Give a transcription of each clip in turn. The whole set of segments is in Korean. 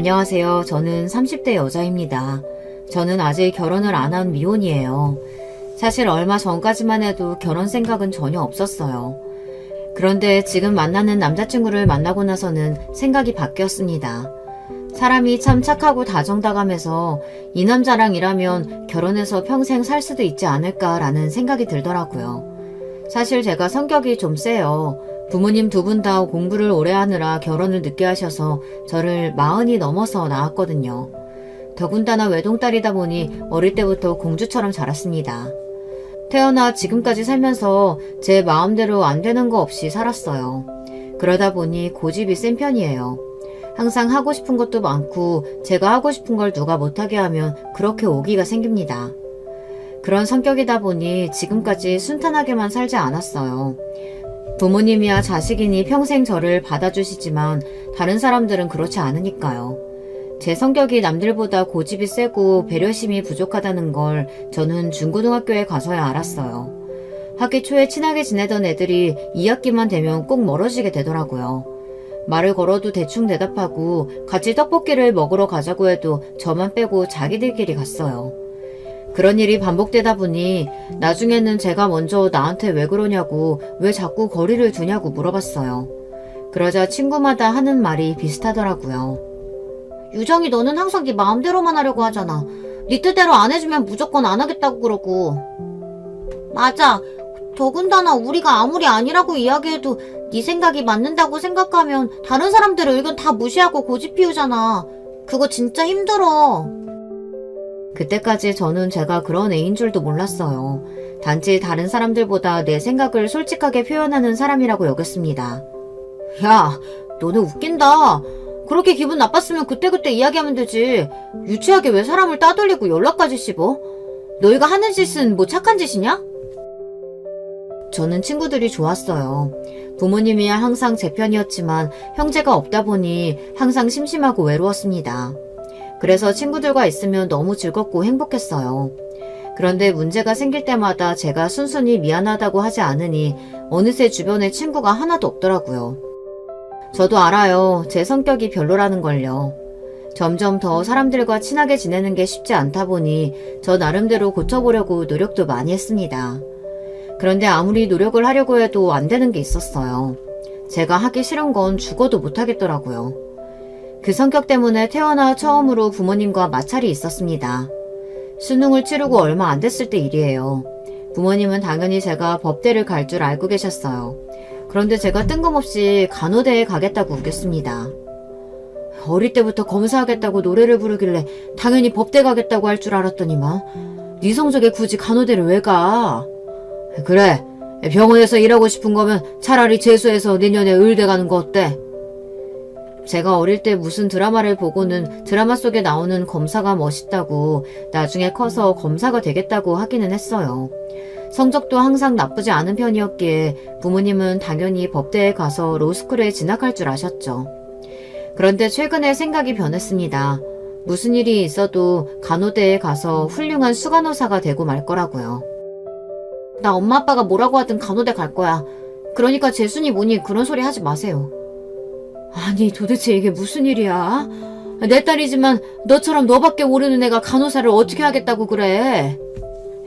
안녕하세요. 저는 30대 여자입니다. 저는 아직 결혼을 안 한 미혼이에요. 사실 얼마 전까지만 해도 결혼 생각은 전혀 없었어요. 그런데 지금 만나는 남자친구를 만나고 나서는 생각이 바뀌었습니다. 사람이 참 착하고 다정다감해서 이 남자랑 일하면 결혼해서 평생 살 수도 있지 않을까라는 생각이 들더라고요. 사실 제가 성격이 좀 세요. 부모님 두 분 다 공부를 오래 하느라 결혼을 늦게 하셔서 저를 40이 넘어서 낳았거든요. 더군다나 외동딸이다 보니 어릴 때부터 공주처럼 자랐습니다. 태어나 지금까지 살면서 제 마음대로 안 되는 거 없이 살았어요. 그러다 보니 고집이 센 편이에요. 항상 하고 싶은 것도 많고 제가 하고 싶은 걸 누가 못하게 하면 그렇게 오기가 생깁니다. 그런 성격이다 보니 지금까지 순탄하게만 살지 않았어요. 부모님이야 자식이니 평생 저를 받아주시지만 다른 사람들은 그렇지 않으니까요. 제 성격이 남들보다 고집이 세고 배려심이 부족하다는 걸 저는 중고등학교에 가서야 알았어요. 학기 초에 친하게 지내던 애들이 2학기만 되면 꼭 멀어지게 되더라고요. 말을 걸어도 대충 대답하고 같이 떡볶이를 먹으러 가자고 해도 저만 빼고 자기들끼리 갔어요. 그런 일이 반복되다 보니 나중에는 제가 먼저 나한테 왜 그러냐고 왜 자꾸 거리를 두냐고 물어봤어요. 그러자 친구마다 하는 말이 비슷하더라고요. 유정이 너는 항상 네 마음대로만 하려고 하잖아. 네 뜻대로 안 해주면 무조건 안 하겠다고 그러고. 맞아. 더군다나 우리가 아무리 아니라고 이야기해도 네 생각이 맞는다고 생각하면 다른 사람들의 의견 다 무시하고 고집 피우잖아. 그거 진짜 힘들어. 그때까지 저는 제가 그런 애인 줄도 몰랐어요. 단지 다른 사람들보다 내 생각을 솔직하게 표현하는 사람이라고 여겼습니다. 야, 너네 웃긴다. 그렇게 기분 나빴으면 그때그때 이야기하면 되지. 유치하게 왜 사람을 따돌리고 연락까지 씹어? 너희가 하는 짓은 뭐 착한 짓이냐? 저는 친구들이 좋았어요. 부모님이야 항상 제 편이었지만 형제가 없다 보니 항상 심심하고 외로웠습니다. 그래서 친구들과 있으면 너무 즐겁고 행복했어요. 그런데 문제가 생길 때마다 제가 순순히 미안하다고 하지 않으니 어느새 주변에 친구가 하나도 없더라고요. 저도 알아요. 제 성격이 별로라는 걸요. 점점 더 사람들과 친하게 지내는 게 쉽지 않다 보니 저 나름대로 고쳐보려고 노력도 많이 했습니다. 그런데 아무리 노력을 하려고 해도 안 되는 게 있었어요. 제가 하기 싫은 건 죽어도 못하겠더라고요. 그 성격 때문에 태어나 처음으로 부모님과 마찰이 있었습니다. 수능을 치르고 얼마 안 됐을 때 일이에요. 부모님은 당연히 제가 법대를 갈 줄 알고 계셨어요. 그런데 제가 뜬금없이 간호대에 가겠다고 우겼습니다. 어릴 때부터 검사하겠다고 노래를 부르길래 당연히 법대 가겠다고 할 줄 알았더니만 네 성적에 굳이 간호대를 왜 가? 그래, 병원에서 일하고 싶은 거면 차라리 재수해서 내년에 의대 가는 거 어때? 제가 어릴 때 무슨 드라마를 보고는 드라마 속에 나오는 검사가 멋있다고 나중에 커서 검사가 되겠다고 하기는 했어요. 성적도 항상 나쁘지 않은 편이었기에 부모님은 당연히 법대에 가서 로스쿨에 진학할 줄 아셨죠. 그런데 최근에 생각이 변했습니다. 무슨 일이 있어도 간호대에 가서 훌륭한 수간호사가 되고 말 거라고요. 나 엄마 아빠가 뭐라고 하든 간호대 갈 거야. 그러니까 재순이 뭐니 그런 소리 하지 마세요. 아니 도대체 이게 무슨 일이야? 내 딸이지만 너처럼 너밖에 모르는 애가 간호사를 어떻게 하겠다고 그래?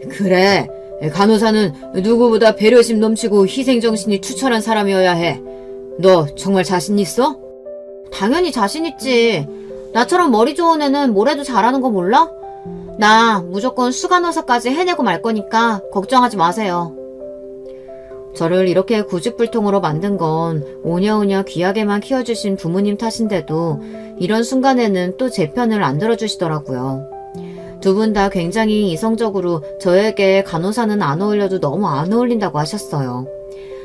그래, 간호사는 누구보다 배려심 넘치고 희생정신이 투철한 사람이어야 해. 너 정말 자신 있어? 당연히 자신 있지. 나처럼 머리 좋은 애는 뭘 해도 잘하는 거 몰라? 나 무조건 수간호사까지 해내고 말 거니까 걱정하지 마세요. 저를 이렇게 고집불통으로 만든 건 오냐오냐 귀하게만 키워주신 부모님 탓인데도 이런 순간에는 또 제 편을 안 들어주시더라고요. 두 분 다 굉장히 이성적으로 저에게 간호사는 안 어울려도 너무 안 어울린다고 하셨어요.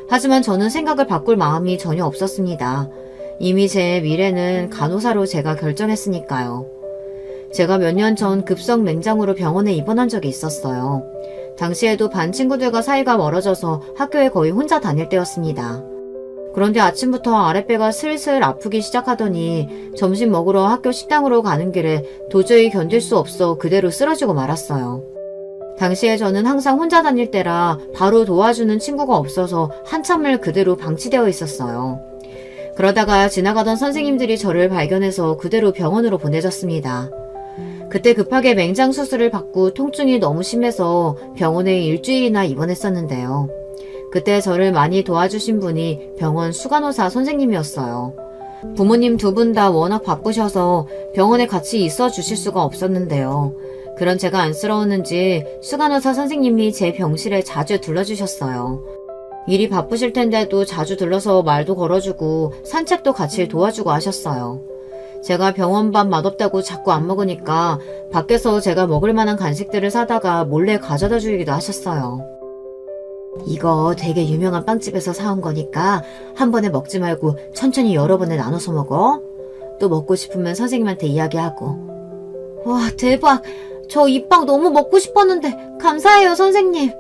하지만 저는 생각을 바꿀 마음이 전혀 없었습니다. 이미 제 미래는 간호사로 제가 결정했으니까요. 제가 몇 년 전 급성 맹장으로 병원에 입원한 적이 있었어요. 당시에도 반 친구들과 사이가 멀어져서 학교에 거의 혼자 다닐 때였습니다. 그런데 아침부터 아랫배가 슬슬 아프기 시작하더니 점심 먹으러 학교 식당으로 가는 길에 도저히 견딜 수 없어 그대로 쓰러지고 말았어요. 당시에 저는 항상 혼자 다닐 때라 바로 도와주는 친구가 없어서 한참을 그대로 방치되어 있었어요. 그러다가 지나가던 선생님들이 저를 발견해서 그대로 병원으로 보내졌습니다. 그때 급하게 맹장 수술을 받고 통증이 너무 심해서 병원에 일주일이나 입원했었는데요. 그때 저를 많이 도와주신 분이 병원 수간호사 선생님이었어요. 부모님 두 분 다 워낙 바쁘셔서 병원에 같이 있어 주실 수가 없었는데요. 그런 제가 안쓰러웠는지 수간호사 선생님이 제 병실에 자주 들러주셨어요. 일이 바쁘실 텐데도 자주 들러서 말도 걸어주고 산책도 같이 도와주고 하셨어요. 제가 병원밥 맛없다고 자꾸 안 먹으니까 밖에서 제가 먹을 만한 간식들을 사다가 몰래 가져다 주기도 하셨어요. 이거 되게 유명한 빵집에서 사온 거니까 한 번에 먹지 말고 천천히 여러 번에 나눠서 먹어. 또 먹고 싶으면 선생님한테 이야기하고. 와, 대박! 저 이 빵 너무 먹고 싶었는데 감사해요, 선생님.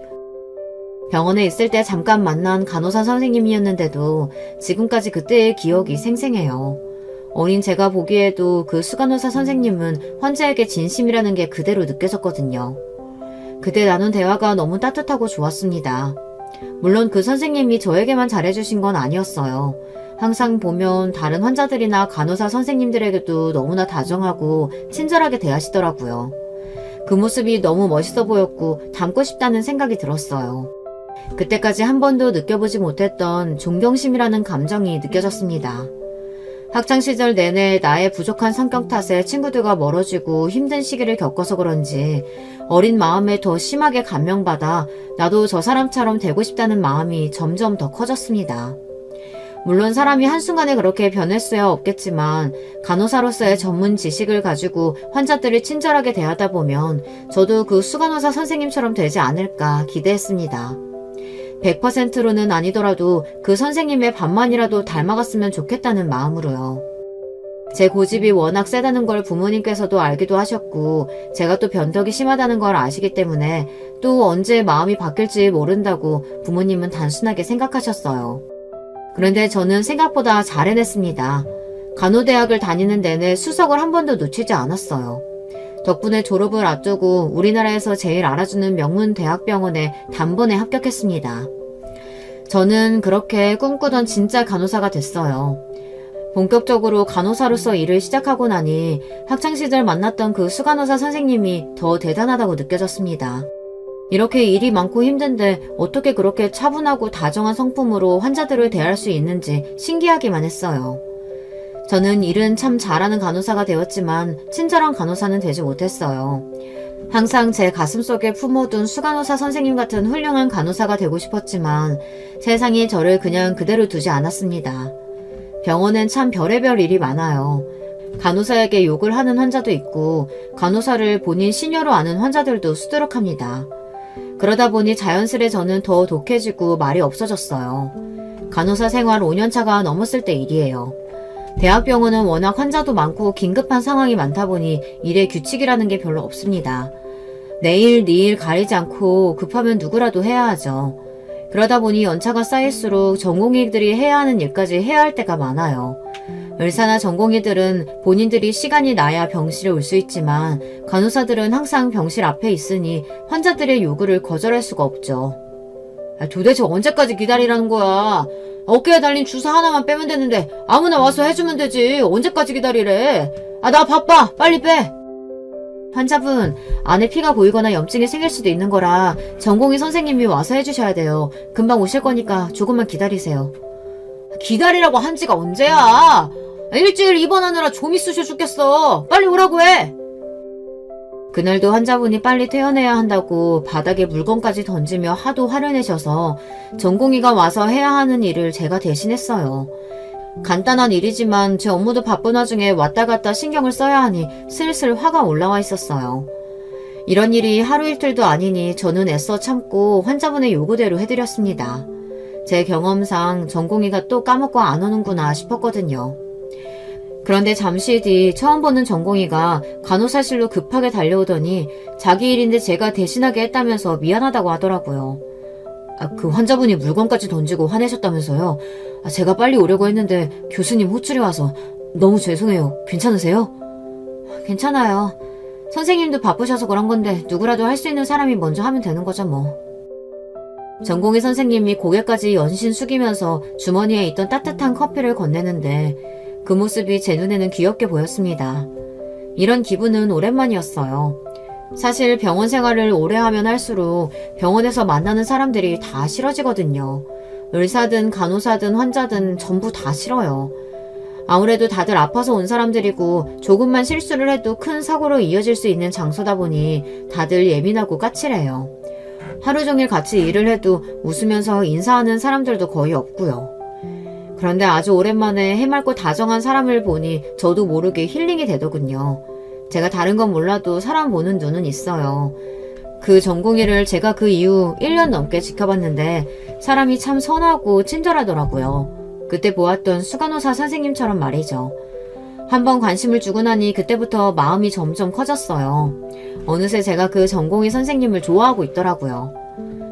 병원에 있을 때 잠깐 만난 간호사 선생님이었는데도 지금까지 그때의 기억이 생생해요. 어린 제가 보기에도 그 수간호사 선생님은 환자에게 진심이라는 게 그대로 느껴졌거든요. 그때 나눈 대화가 너무 따뜻하고 좋았습니다. 물론 그 선생님이 저에게만 잘해주신 건 아니었어요. 항상 보면 다른 환자들이나 간호사 선생님들에게도 너무나 다정하고 친절하게 대하시더라고요. 그 모습이 너무 멋있어 보였고 닮고 싶다는 생각이 들었어요. 그때까지 한 번도 느껴보지 못했던 존경심이라는 감정이 느껴졌습니다. 학창시절 내내 나의 부족한 성격 탓에 친구들과 멀어지고 힘든 시기를 겪어서 그런지 어린 마음에 더 심하게 감명받아 나도 저 사람처럼 되고 싶다는 마음이 점점 더 커졌습니다. 물론 사람이 한순간에 그렇게 변할 수야 없겠지만 간호사로서의 전문 지식을 가지고 환자들을 친절하게 대하다 보면 저도 그 수간호사 선생님처럼 되지 않을까 기대했습니다. 100%로는 아니더라도 그 선생님의 반만이라도 닮아갔으면 좋겠다는 마음으로요. 제 고집이 워낙 세다는 걸 부모님께서도 알기도 하셨고 제가 또 변덕이 심하다는 걸 아시기 때문에 또 언제 마음이 바뀔지 모른다고 부모님은 단순하게 생각하셨어요. 그런데 저는 생각보다 잘 해냈습니다. 간호대학을 다니는 내내 수석을 한 번도 놓치지 않았어요. 덕분에 졸업을 앞두고 우리나라에서 제일 알아주는 명문 대학병원에 단번에 합격했습니다. 저는 그렇게 꿈꾸던 진짜 간호사가 됐어요. 본격적으로 간호사로서 일을 시작하고 나니 학창시절 만났던 그 수간호사 선생님이 더 대단하다고 느껴졌습니다. 이렇게 일이 많고 힘든데 어떻게 그렇게 차분하고 다정한 성품으로 환자들을 대할 수 있는지 신기하기만 했어요. 저는 일은 참 잘하는 간호사가 되었지만 친절한 간호사는 되지 못했어요. 항상 제 가슴속에 품어둔 수간호사 선생님 같은 훌륭한 간호사가 되고 싶었지만 세상이 저를 그냥 그대로 두지 않았습니다. 병원엔 참 별의별 일이 많아요. 간호사에게 욕을 하는 환자도 있고 간호사를 본인 시녀로 아는 환자들도 수두룩합니다. 그러다 보니 자연스레 저는 더 독해지고 말이 없어졌어요. 간호사 생활 5년차가 넘었을 때 일이에요. 대학병원은 워낙 환자도 많고 긴급한 상황이 많다 보니 일의 규칙이라는 게 별로 없습니다. 내일, 니일 가리지 않고 급하면 누구라도 해야 하죠. 그러다 보니 연차가 쌓일수록 전공의들이 해야 하는 일까지 해야 할 때가 많아요. 의사나 전공의들은 본인들이 시간이 나야 병실에 올 수 있지만 간호사들은 항상 병실 앞에 있으니 환자들의 요구를 거절할 수가 없죠. 도대체 언제까지 기다리라는 거야? 어깨에 달린 주사 하나만 빼면 되는데 아무나 와서 해주면 되지. 언제까지 기다리래? 나 바빠. 빨리 빼. 환자분, 안에 피가 보이거나 염증이 생길 수도 있는 거라 전공의 선생님이 와서 해주셔야 돼요. 금방 오실 거니까 조금만 기다리세요. 기다리라고 한 지가 언제야? 일주일 입원하느라 좀이 쑤셔 죽겠어. 빨리 오라고 해. 그날도 환자분이 빨리 퇴원해야 한다고 바닥에 물건까지 던지며 하도 화를 내셔서 전공의가 와서 해야 하는 일을 제가 대신했어요. 간단한 일이지만 제 업무도 바쁜 와중에 왔다 갔다 신경을 써야 하니 슬슬 화가 올라와 있었어요. 이런 일이 하루 이틀도 아니니 저는 애써 참고 환자분의 요구대로 해드렸습니다. 제 경험상 전공의가 또 까먹고 안 오는구나 싶었거든요. 그런데 잠시 뒤 처음 보는 전공의가 간호사실로 급하게 달려오더니 자기 일인데 제가 대신하게 했다면서 미안하다고 하더라고요. 그 환자분이 물건까지 던지고 화내셨다면서요. 제가 빨리 오려고 했는데 교수님 호출이 와서 너무 죄송해요. 괜찮으세요? 괜찮아요. 선생님도 바쁘셔서 그런 건데 누구라도 할 수 있는 사람이 먼저 하면 되는 거죠 뭐. 전공의 선생님이 고개까지 연신 숙이면서 주머니에 있던 따뜻한 커피를 건네는데 그 모습이 제 눈에는 귀엽게 보였습니다. 이런 기분은 오랜만이었어요. 사실 병원 생활을 오래 하면 할수록 병원에서 만나는 사람들이 다 싫어지거든요. 의사든 간호사든 환자든 전부 다 싫어요. 아무래도 다들 아파서 온 사람들이고 조금만 실수를 해도 큰 사고로 이어질 수 있는 장소다 보니 다들 예민하고 까칠해요. 하루 종일 같이 일을 해도 웃으면서 인사하는 사람들도 거의 없고요. 그런데 아주 오랜만에 해맑고 다정한 사람을 보니 저도 모르게 힐링이 되더군요. 제가 다른 건 몰라도 사람 보는 눈은 있어요. 그 전공의를 제가 그 이후 1년 넘게 지켜봤는데 사람이 참 선하고 친절하더라고요. 그때 보았던 수간호사 선생님처럼 말이죠. 한번 관심을 주고 나니 그때부터 마음이 점점 커졌어요. 어느새 제가 그 전공의 선생님을 좋아하고 있더라고요.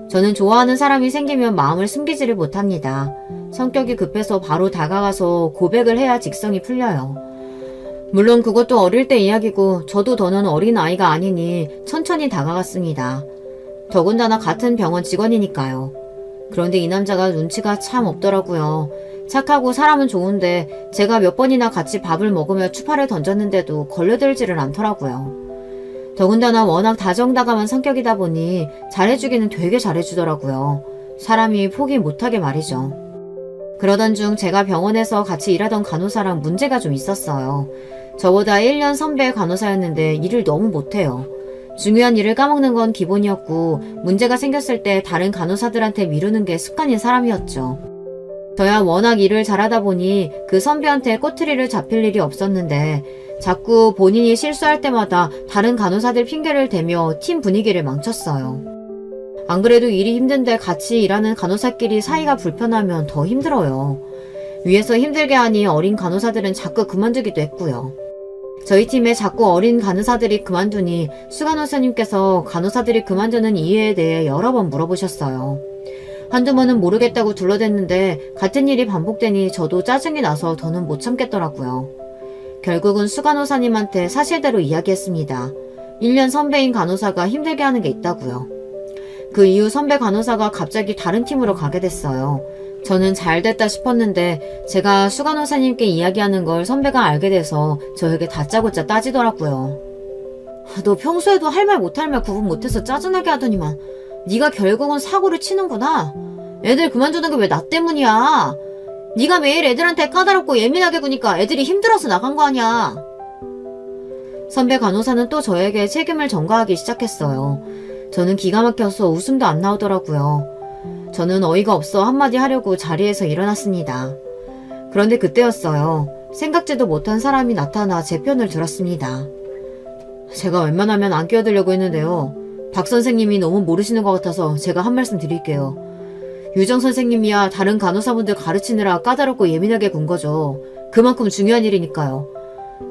저는 좋아하는 사람이 생기면 마음을 숨기지를 못합니다. 성격이 급해서 바로 다가가서 고백을 해야 직성이 풀려요. 물론 그것도 어릴 때 이야기고 저도 더는 어린 아이가 아니니 천천히 다가갔습니다. 더군다나 같은 병원 직원이니까요. 그런데 이 남자가 눈치가 참 없더라고요. 착하고 사람은 좋은데 제가 몇 번이나 같이 밥을 먹으며 추파를 던졌는데도 걸려들지를 않더라고요. 더군다나 워낙 다정다감한 성격이다 보니 잘해주기는 되게 잘해주더라고요. 사람이 포기 못하게 말이죠. 그러던 중 제가 병원에서 같이 일하던 간호사랑 문제가 좀 있었어요. 저보다 1년 선배 간호사였는데 일을 너무 못해요. 중요한 일을 까먹는 건 기본이었고 문제가 생겼을 때 다른 간호사들한테 미루는 게 습관인 사람이었죠. 저야 워낙 일을 잘하다 보니 그 선배한테 꼬투리를 잡힐 일이 없었는데 자꾸 본인이 실수할 때마다 다른 간호사들 핑계를 대며 팀 분위기를 망쳤어요. 안 그래도 일이 힘든데 같이 일하는 간호사끼리 사이가 불편하면 더 힘들어요. 위에서 힘들게 하니 어린 간호사들은 자꾸 그만두기도 했고요. 저희 팀에 자꾸 어린 간호사들이 그만두니 수간호사님께서 간호사들이 그만두는 이유에 대해 여러 번 물어보셨어요. 한두 번은 모르겠다고 둘러댔는데 같은 일이 반복되니 저도 짜증이 나서 더는 못 참겠더라고요. 결국은 수간호사님한테 사실대로 이야기했습니다. 1년 선배인 간호사가 힘들게 하는 게 있다고요. 그 이후 선배 간호사가 갑자기 다른 팀으로 가게 됐어요. 저는 잘 됐다 싶었는데 제가 수간호사님께 이야기하는 걸 선배가 알게 돼서 저에게 다짜고짜 따지더라고요. 너 평소에도 할 말 못할 말 구분 못해서 짜증나게 하더니만 네가 결국은 사고를 치는구나. 애들 그만두는 게 왜 나 때문이야. 네가 매일 애들한테 까다롭고 예민하게 구니까 애들이 힘들어서 나간 거 아니야. 선배 간호사는 또 저에게 책임을 전가하기 시작했어요. 저는 기가 막혀서 웃음도 안 나오더라고요. 저는 어이가 없어 한마디 하려고 자리에서 일어났습니다. 그런데 그때였어요. 생각지도 못한 사람이 나타나 제 편을 들었습니다. 제가 웬만하면 안 끼어들려고 했는데요. 박 선생님이 너무 모르시는 것 같아서 제가 한 말씀 드릴게요. 유정 선생님이야 다른 간호사분들 가르치느라 까다롭고 예민하게 군 거죠. 그만큼 중요한 일이니까요.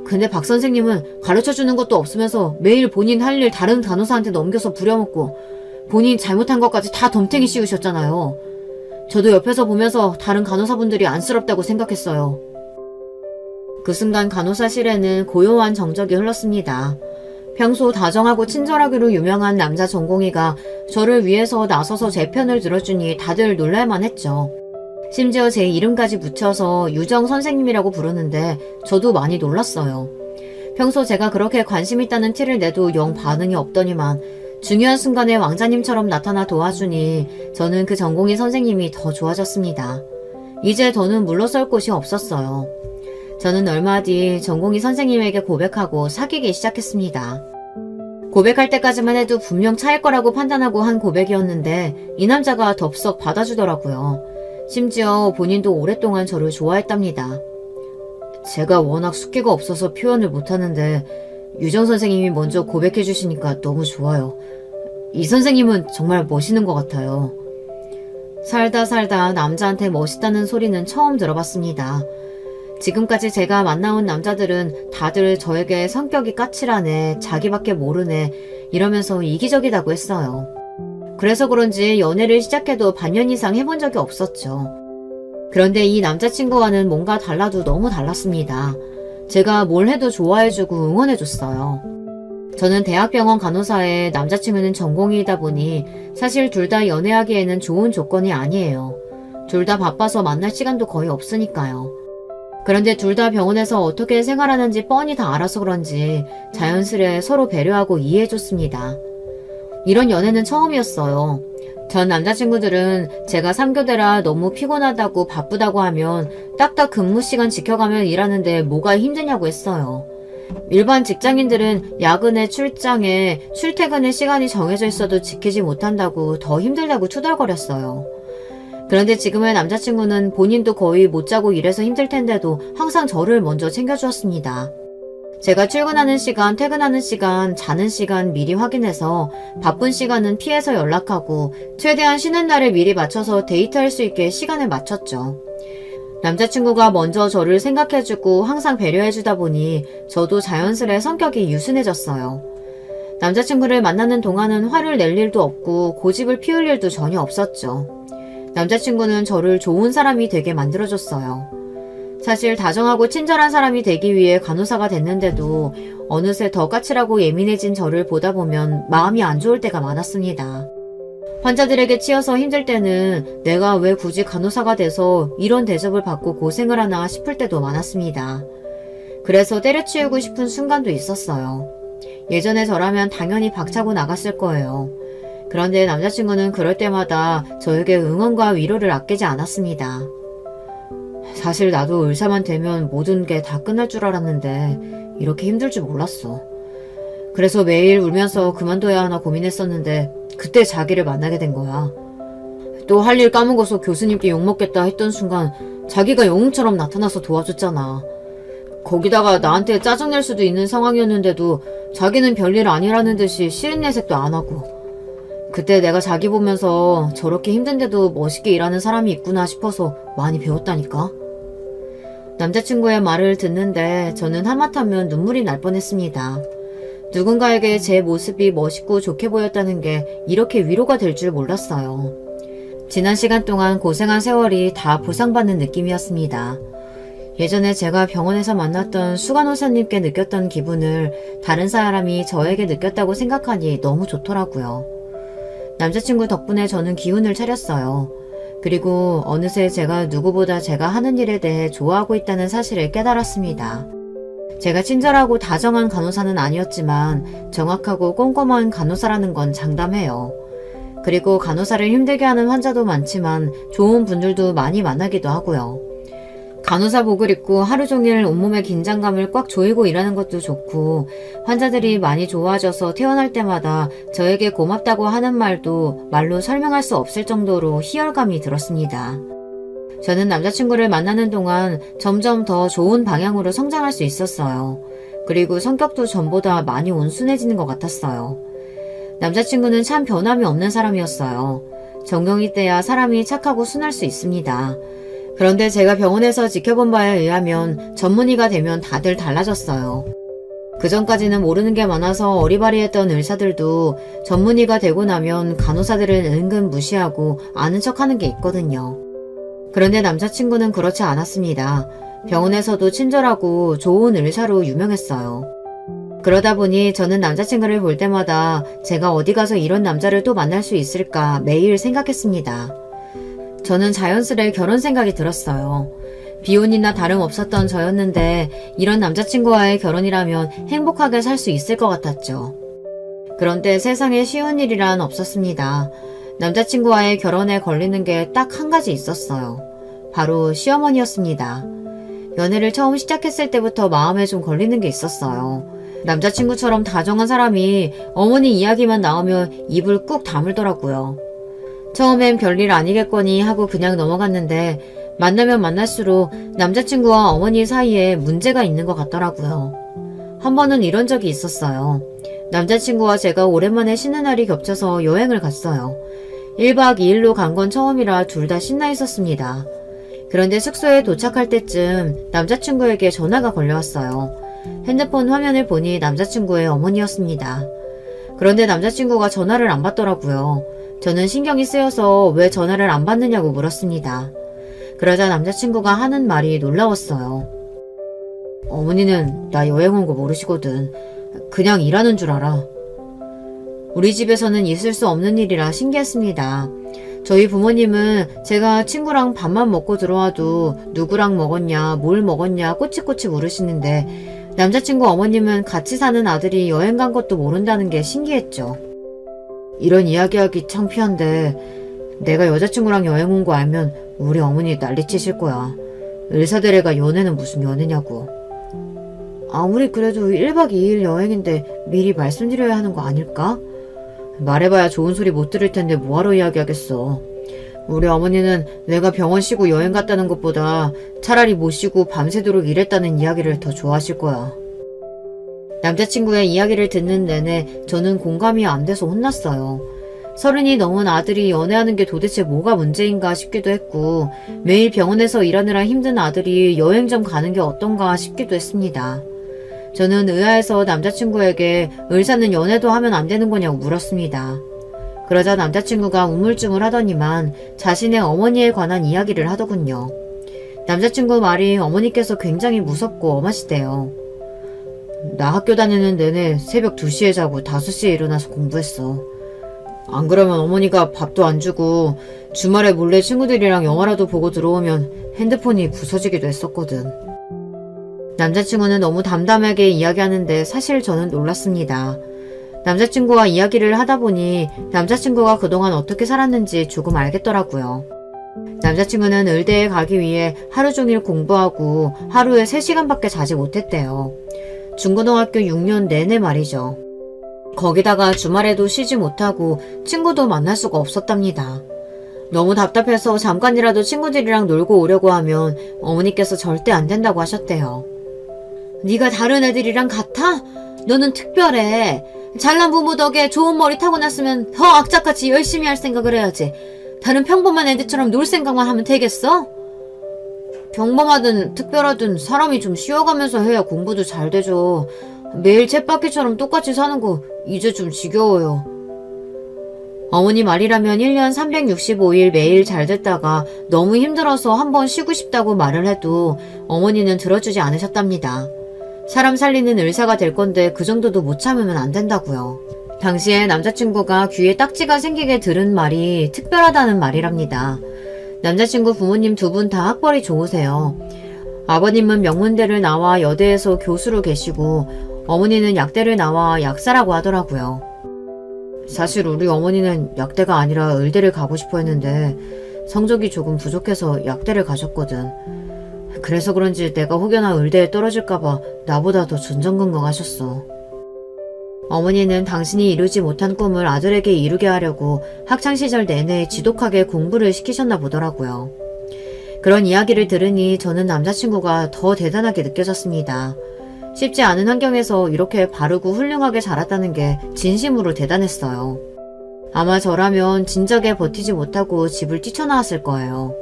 근데 박 선생님은 가르쳐주는 것도 없으면서 매일 본인 할 일 다른 간호사한테 넘겨서 부려먹고 본인 잘못한 것까지 다 덤탱이 씌우셨잖아요. 저도 옆에서 보면서 다른 간호사분들이 안쓰럽다고 생각했어요. 그 순간 간호사실에는 고요한 정적이 흘렀습니다. 평소 다정하고 친절하기로 유명한 남자 전공의가 저를 위해서 나서서 제 편을 들어주니 다들 놀랄만 했죠. 심지어 제 이름까지 붙여서 유정 선생님이라고 부르는데 저도 많이 놀랐어요. 평소 제가 그렇게 관심 있다는 티를 내도 영 반응이 없더니만 중요한 순간에 왕자님처럼 나타나 도와주니 저는 그 전공의 선생님이 더 좋아졌습니다. 이제 더는 물러설 곳이 없었어요. 저는 얼마 뒤 전공의 선생님에게 고백하고 사귀기 시작했습니다. 고백할 때까지만 해도 분명 차일 거라고 판단하고 한 고백이었는데 이 남자가 덥석 받아주더라고요. 심지어 본인도 오랫동안 저를 좋아했답니다. 제가 워낙 숫기가 없어서 표현을 못하는데 유정 선생님이 먼저 고백해 주시니까 너무 좋아요. 이 선생님은 정말 멋있는 것 같아요. 살다 남자한테 멋있다는 소리는 처음 들어봤습니다. 지금까지 제가 만나온 남자들은 다들 저에게 성격이 까칠하네, 자기밖에 모르네 이러면서 이기적이라고 했어요. 그래서 그런지 연애를 시작해도 반년 이상 해본 적이 없었죠. 그런데 이 남자친구와는 뭔가 달라도 너무 달랐습니다. 제가 뭘 해도 좋아해주고 응원해줬어요. 저는 대학병원 간호사에 남자친구는 전공의이다 보니 사실 둘 다 연애하기에는 좋은 조건이 아니에요. 둘 다 바빠서 만날 시간도 거의 없으니까요. 그런데 둘 다 병원에서 어떻게 생활하는지 뻔히 다 알아서 그런지 자연스레 서로 배려하고 이해해줬습니다. 이런 연애는 처음이었어요. 전 남자친구들은 제가 3교대라 너무 피곤하다고 바쁘다고 하면 딱딱 근무 시간 지켜가며 일하는데 뭐가 힘드냐고 했어요. 일반 직장인들은 야근에 출장에 출퇴근의 시간이 정해져 있어도 지키지 못한다고 더 힘들다고 투덜거렸어요. 그런데 지금의 남자친구는 본인도 거의 못 자고 일해서 힘들 텐데도 항상 저를 먼저 챙겨주었습니다. 제가 출근하는 시간, 퇴근하는 시간, 자는 시간 미리 확인해서 바쁜 시간은 피해서 연락하고 최대한 쉬는 날에 미리 맞춰서 데이트할 수 있게 시간을 맞췄죠. 남자친구가 먼저 저를 생각해주고 항상 배려해주다 보니 저도 자연스레 성격이 유순해졌어요. 남자친구를 만나는 동안은 화를 낼 일도 없고 고집을 피울 일도 전혀 없었죠. 남자친구는 저를 좋은 사람이 되게 만들어줬어요. 사실 다정하고 친절한 사람이 되기 위해 간호사가 됐는데도 어느새 더 까칠하고 예민해진 저를 보다 보면 마음이 안 좋을 때가 많았습니다. 환자들에게 치여서 힘들 때는 내가 왜 굳이 간호사가 돼서 이런 대접을 받고 고생을 하나 싶을 때도 많았습니다. 그래서 때려치우고 싶은 순간도 있었어요. 예전에 저라면 당연히 박차고 나갔을 거예요. 그런데 남자친구는 그럴 때마다 저에게 응원과 위로를 아끼지 않았습니다. 사실 나도 의사만 되면 모든 게 다 끝날 줄 알았는데 이렇게 힘들 줄 몰랐어. 그래서 매일 울면서 그만둬야 하나 고민했었는데 그때 자기를 만나게 된 거야. 또 할 일 까먹어서 교수님께 욕먹겠다 했던 순간 자기가 영웅처럼 나타나서 도와줬잖아. 거기다가 나한테 짜증낼 수도 있는 상황이었는데도 자기는 별일 아니라는 듯이 싫은 내색도 안 하고. 그때 내가 자기 보면서 저렇게 힘든데도 멋있게 일하는 사람이 있구나 싶어서 많이 배웠다니까. 남자친구의 말을 듣는데 저는 하마터면 눈물이 날 뻔했습니다. 누군가에게 제 모습이 멋있고 좋게 보였다는 게 이렇게 위로가 될 줄 몰랐어요. 지난 시간 동안 고생한 세월이 다 보상받는 느낌이었습니다. 예전에 제가 병원에서 만났던 수간호사님께 느꼈던 기분을 다른 사람이 저에게 느꼈다고 생각하니 너무 좋더라고요. 남자친구 덕분에 저는 기운을 차렸어요. 그리고 어느새 제가 누구보다 제가 하는 일에 대해 좋아하고 있다는 사실을 깨달았습니다. 제가 친절하고 다정한 간호사는 아니었지만 정확하고 꼼꼼한 간호사라는 건 장담해요. 그리고 간호사를 힘들게 하는 환자도 많지만 좋은 분들도 많이 만나기도 하고요. 간호사복을 입고 하루 종일 온몸의 긴장감을 꽉 조이고 일하는 것도 좋고 환자들이 많이 좋아져서 퇴원할 때마다 저에게 고맙다고 하는 말도 말로 설명할 수 없을 정도로 희열감이 들었습니다. 저는 남자친구를 만나는 동안 점점 더 좋은 방향으로 성장할 수 있었어요. 그리고 성격도 전보다 많이 온순해지는 것 같았어요. 남자친구는 참 변함이 없는 사람이었어요. 정경이 때야 사람이 착하고 순할 수 있습니다. 그런데 제가 병원에서 지켜본 바에 의하면 전문의가 되면 다들 달라졌어요. 그전까지는 모르는 게 많아서 어리바리했던 의사들도 전문의가 되고 나면 간호사들은 은근 무시하고 아는 척하는 게 있거든요. 그런데 남자친구는 그렇지 않았습니다. 병원에서도 친절하고 좋은 의사로 유명했어요. 그러다 보니 저는 남자친구를 볼 때마다 제가 어디 가서 이런 남자를 또 만날 수 있을까 매일 생각했습니다. 저는 자연스레 결혼 생각이 들었어요. 비혼이나 다름없었던 저였는데 이런 남자친구와의 결혼이라면 행복하게 살 수 있을 것 같았죠. 그런데 세상에 쉬운 일이란 없었습니다. 남자친구와의 결혼에 걸리는 게 딱 한 가지 있었어요. 바로 시어머니였습니다. 연애를 처음 시작했을 때부터 마음에 좀 걸리는 게 있었어요. 남자친구처럼 다정한 사람이 어머니 이야기만 나오면 입을 꾹 다물더라고요. 처음엔 별일 아니겠거니 하고 그냥 넘어갔는데 만나면 만날수록 남자친구와 어머니 사이에 문제가 있는 것 같더라고요. 한 번은 이런 적이 있었어요. 남자친구와 제가 오랜만에 쉬는 날이 겹쳐서 여행을 갔어요. 1박 2일로 간 건 처음이라 둘 다 신나 있었습니다. 그런데 숙소에 도착할 때쯤 남자친구에게 전화가 걸려왔어요. 핸드폰 화면을 보니 남자친구의 어머니였습니다. 그런데 남자친구가 전화를 안 받더라고요. 저는 신경이 쓰여서 왜 전화를 안 받느냐고 물었습니다. 그러자 남자친구가 하는 말이 놀라웠어요. 어머니는 나 여행 온 거 모르시거든. 그냥 일하는 줄 알아. 우리 집에서는 있을 수 없는 일이라 신기했습니다. 저희 부모님은 제가 친구랑 밥만 먹고 들어와도 누구랑 먹었냐, 뭘 먹었냐 꼬치꼬치 물으시는데 남자친구 어머님은 같이 사는 아들이 여행 간 것도 모른다는 게 신기했죠. 이런 이야기하기 창피한데 내가 여자친구랑 여행 온 거 알면 우리 어머니 난리치실 거야. 을사대래가 연애는 무슨 연애냐고. 아무리 그래도 1박 2일 여행인데 미리 말씀드려야 하는 거 아닐까? 말해봐야 좋은 소리 못 들을 텐데 뭐하러 이야기하겠어. 우리 어머니는 내가 병원 쉬고 여행 갔다는 것보다 차라리 못 쉬고 밤새도록 일했다는 이야기를 더 좋아하실 거야. 남자친구의 이야기를 듣는 내내 저는 공감이 안 돼서 혼났어요. 30이 넘은 아들이 연애하는 게 도대체 뭐가 문제인가 싶기도 했고 매일 병원에서 일하느라 힘든 아들이 여행 좀 가는 게 어떤가 싶기도 했습니다. 저는 의아해서 남자친구에게 을사는 연애도 하면 안 되는 거냐고 물었습니다. 그러자 남자친구가 우물쭈물 하더니만 자신의 어머니에 관한 이야기를 하더군요. 남자친구 말이 어머니께서 굉장히 무섭고 엄하시대요. 나 학교 다니는 내내 새벽 2시에 자고 5시에 일어나서 공부했어. 안 그러면 어머니가 밥도 안 주고 주말에 몰래 친구들이랑 영화라도 보고 들어오면 핸드폰이 부서지기도 했었거든. 남자친구는 너무 담담하게 이야기하는데 사실 저는 놀랐습니다. 남자친구와 이야기를 하다 보니 남자친구가 그동안 어떻게 살았는지 조금 알겠더라고요. 남자친구는 의대에 가기 위해 하루 종일 공부하고 하루에 3시간밖에 자지 못했대요. 중고등학교 6년 내내 말이죠. 거기다가 주말에도 쉬지 못하고 친구도 만날 수가 없었답니다. 너무 답답해서 잠깐이라도 친구들이랑 놀고 오려고 하면 어머니께서 절대 안 된다고 하셨대요. 네가 다른 애들이랑 같아? 너는 특별해. 잘난 부모 덕에 좋은 머리 타고났으면 더 악착같이 열심히 할 생각을 해야지. 다른 평범한 애들처럼 놀 생각만 하면 되겠어? 평범하든 특별하든 사람이 좀 쉬어가면서 해야 공부도 잘 되죠. 매일 쳇바퀴처럼 똑같이 사는 거 이제 좀 지겨워요. 어머니 말이라면 1년 365일 매일 잘 됐다가 너무 힘들어서 한번 쉬고 싶다고 말을 해도 어머니는 들어주지 않으셨답니다. 사람 살리는 의사가 될 건데 그 정도도 못 참으면 안 된다고요. 당시에 남자친구가 귀에 딱지가 생기게 들은 말이 특별하다는 말이랍니다. 남자친구 부모님 2분 다 학벌이 좋으세요. 아버님은 명문대를 나와 여대에서 교수로 계시고 어머니는 약대를 나와 약사라고 하더라고요. 사실 우리 어머니는 약대가 아니라 의대를 가고 싶어 했는데 성적이 조금 부족해서 약대를 가셨거든. 그래서 그런지 내가 혹여나 의대에 떨어질까봐 나보다 더 전전긍긍하셨어. 어머니는 당신이 이루지 못한 꿈을 아들에게 이루게 하려고 학창시절 내내 지독하게 공부를 시키셨나 보더라고요. 그런 이야기를 들으니 저는 남자친구가 더 대단하게 느껴졌습니다. 쉽지 않은 환경에서 이렇게 바르고 훌륭하게 자랐다는 게 진심으로 대단했어요. 아마 저라면 진작에 버티지 못하고 집을 뛰쳐나왔을 거예요.